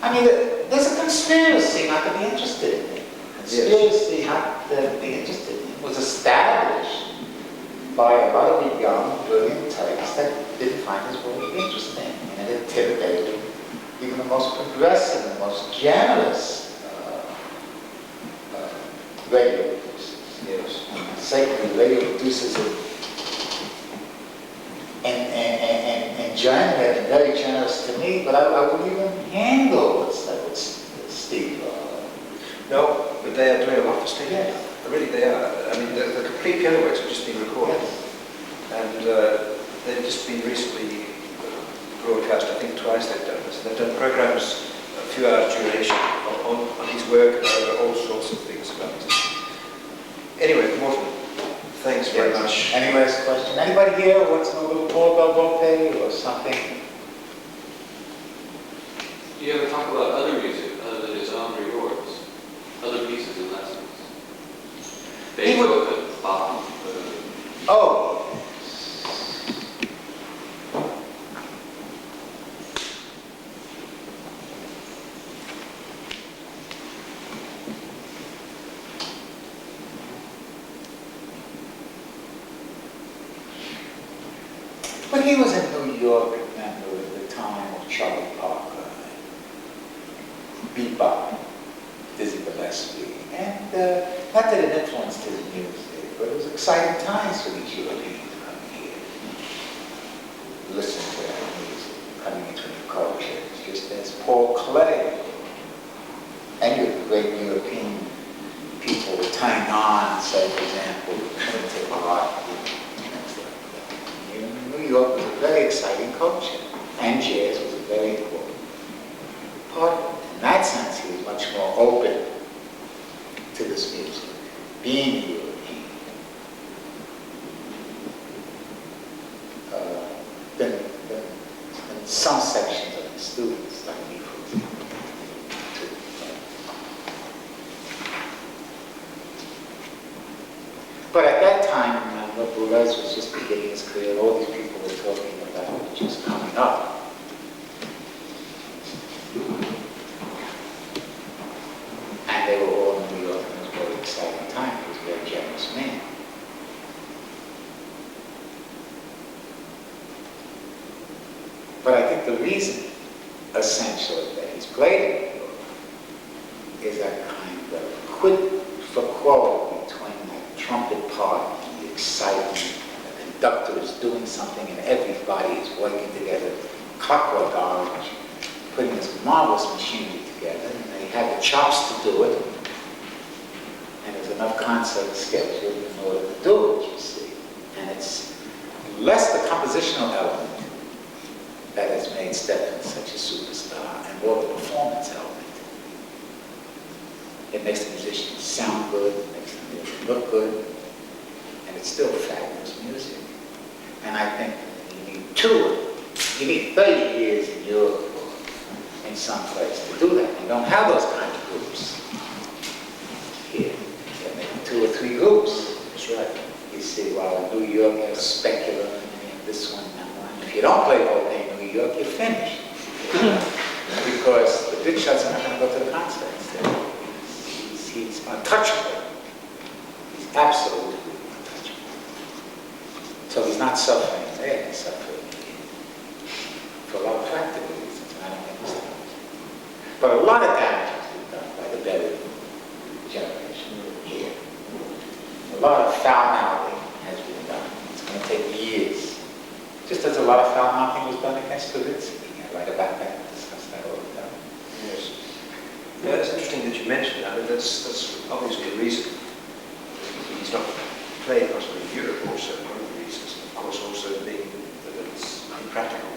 I mean, there's a conspiracy not to be interested in it. Conspiracy not to be interested in it. It was established by a lot of young, brilliant types that didn't find his work interesting. And it intimidated even the most progressive and most generous radio producers. Yes. Sacred radio producers in Germany have been very generous to me, but I wouldn't even handle what Steve. No, but they are doing a lot for Steve. Yes. Really, they are. I mean, the complete piano works have just been recorded. Yes. And they've just been recently broadcast, I think twice they've done this. They've done programs a few hours duration on his work and all sorts of things about it. Anyway, Morton, thanks very much. Any last question? Anybody here wants to know a little more about Volpe or something? Do you ever talk about other music other than his own or yours? Other pieces and lessons? Beethoven, Bach. Oh. But he was in New York, remember, at the time of Charlie Parker, bebop, Dizzy Gillespie, and not that it influenced his music, but it was exciting times for these Europeans to come here, listen to that music, coming into new cultures, just as Paul Klee, and your great European people, Tainan, say, for example, primitive art. New York was a very exciting culture, and jazz was a very important part of it. In that sense, he was much more open to this music, being European, than some sections of the students, like me, for example. But at that time, remember, Boulez was just beginning his career. All these people were talking about just coming up. And they were all in New York, and it was a very exciting time. He was a very generous man. But I think the reason, essentially, that he's played in New York is that kind of quid pro quo between that trumpet part and the excitement. The conductor is doing something and everybody is working together, clockwork orange, putting this marvelous machinery together, and they have the chops to do it, and there's enough concert schedule in order to do it, you see. And it's less the compositional element that has made Stefan such a superstar, and more the performance element. It makes the musicians sound good, it makes the music look good, and it's still fabulous music. And I think you need 30 years in Europe or in some place to do that. You don't have those kind of groups here. You have maybe 2 or 3 groups. That's right. You see, while in New York you have Specular and this one and that one. If you don't play Volpe in New York, you're finished. Because the big shots are not going to go to the concerts. He's untouchable. He's absolutely untouchable. So he's not suffering there, he's suffering for a lot of practical reasons. I don't understand. But a lot of damage has been done by the better generation here. A lot of foul-mouthing has been done. It's going to take years. Just as a lot of foul-mouthing was done against Stravinsky. I write about that and discuss that all the time. Yes. Yeah, it's interesting that you mentioned that. I mean, that's obviously a reason. He's not played possibly in Europe also, one of the reasons. Of course, also being that it's impractical.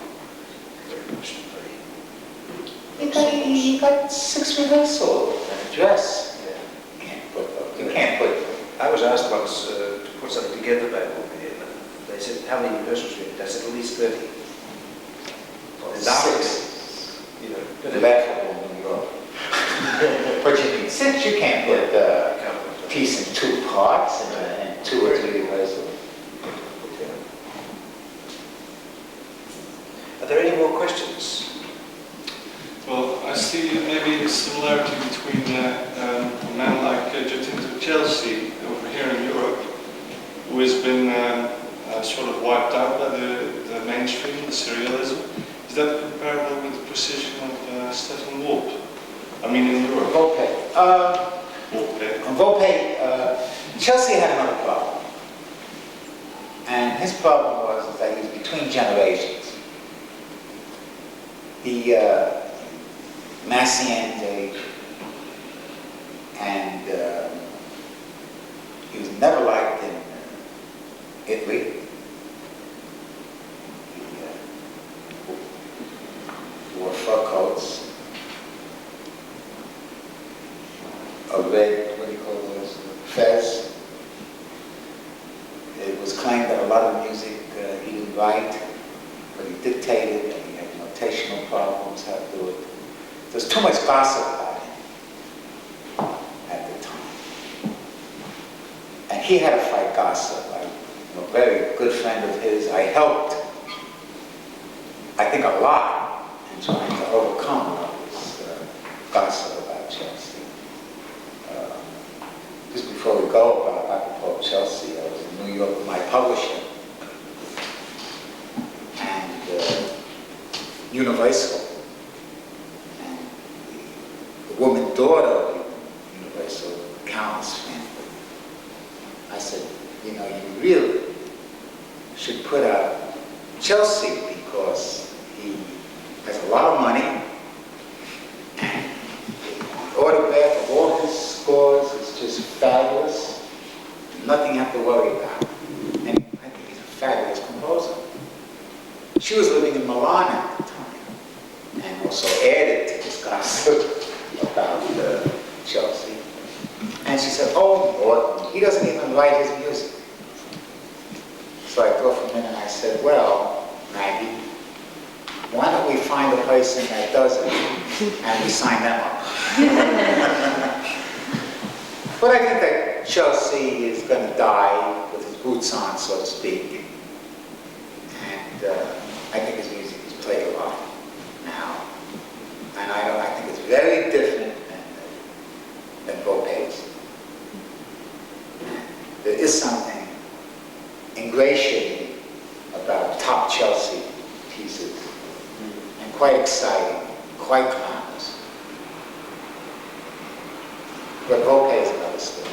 Very much very... You got 6 rehearsals and a dress. Yeah. You can't put. I was asked once to put something together by Wolpe, and they said, how many rehearsals do you need? I said, at least 30. And Six. you know, Laughable in New York. But you need 6, you can't put a piece in 2 parts and 2 or 3 rehearsals. Are there any more questions? Well, I see maybe a similarity between a man like Giotto Chelsea over here in Europe, who has been sort of wiped out by the mainstream, the serialism. Is that comparable with the precision of STEFAN WOLPE? I mean, in Europe. Wolpe. Wolpe, Chelsea had another problem. And his problem was that he was between generations. The Massien's age, and he was never liked in Italy. He wore fur coats, a red, what do you call those, fez. It was claimed that a lot of music he didn't write, but he dictated, and he had notational problems, how to do it. There's too much gossip about him at the time. And he had to fight gossip. I'm a very good friend of his. I helped, I think, a lot in trying to overcome all this gossip about Chelsea. Just before we go apropos Chelsea, I was in New York with my publisher. And Universal. The woman daughter of Universal, Countess family. I said, you know, you really should put out Chelsea because he has a lot of money, and the autograph of all his scores is just fabulous. Nothing you have to worry about. And I think he's a fabulous composer. She was living in Milan at the time, and also added to this gossip about Chelsea. And she said, oh, Morton, he doesn't even write his music. So I thought for a minute and I said, well, Maggie, why don't we find a person that does it and we sign them up? But I think that Chelsea is going to die with his boots on, so to speak. And I think his music is played a lot now. And I think it's very different than Volpe's. There is something ingratiating about top Chelsea pieces, and quite exciting, quite glamorous. But Volpe is another story.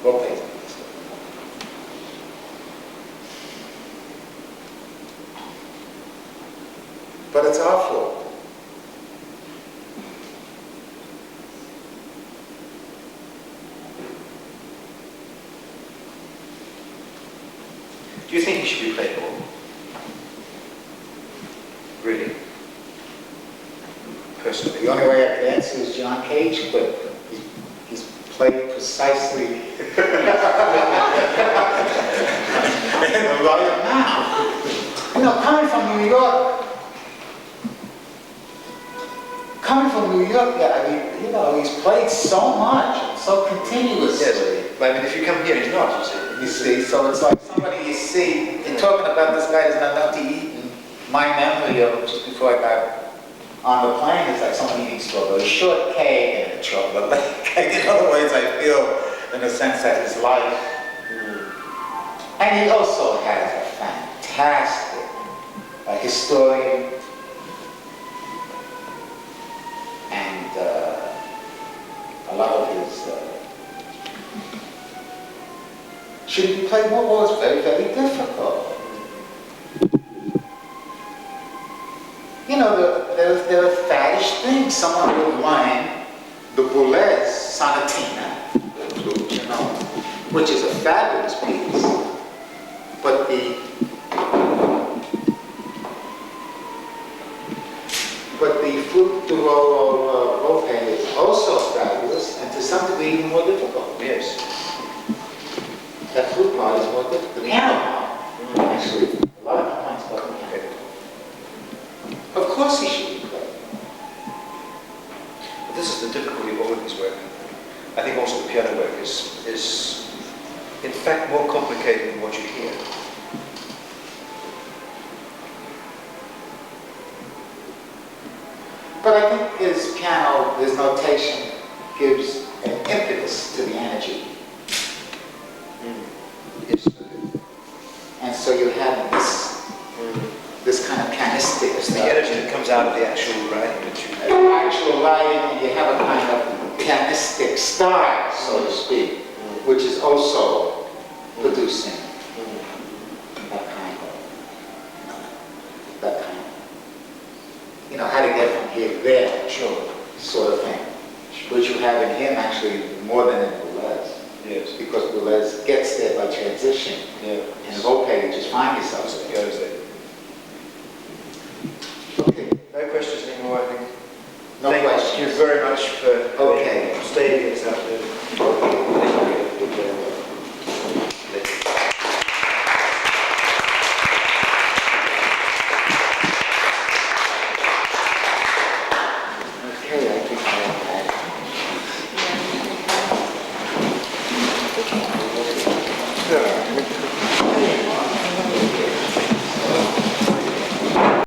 Volpe is another story. But it's our fault. Do you think he should be played more? Really? Personally? The only way I can answer is John Cage, but he's played precisely in the right amount. You know, coming from New York, yeah, I mean, you know, he's played so much, so continuously. Yes, but I mean, if you come here, he's not, you see. You see, so it's like somebody you see, you're talking about this guy doesn't have enough to eat, and my memory of just before I got on the plane is like someone eating strawberry shortcake and a chocolate cake. In other words, I feel in a sense that his life, and he also has a fantastic historian and a lot of his should he play more was very, very difficult. You know, there are faddish things. Someone would learn the Boulez Sonatina, the flute, you know, which is a fabulous piece. But the flute de Volpe is also fabulous and to some degree even more difficult. Yes. That flute part is more difficult. The piano part, actually, a lot of complaints about the piano. Of course he should be played. But this is the difficulty of all of his work. I think also the piano work is in fact more complicated than what you hear. But I think his piano, his notation, gives an impetus to the energy. Yes. And so you're having this kind of pianistic It's the energy that comes out of the actual writing that you actual writing, and you have a kind of pianistic style, so to speak, which is also producing that kind of, you know, how to get from here to there, sort of thing. Which you have in him actually more than in Boulez. Yes. Because Boulez gets there by transition. Yeah. And in Volpe, you just find yourself It there. goes there. Okay. No questions anymore, I think. No Thank questions. you very much for staying here this afternoon. Thank you. Okay, I think I have that.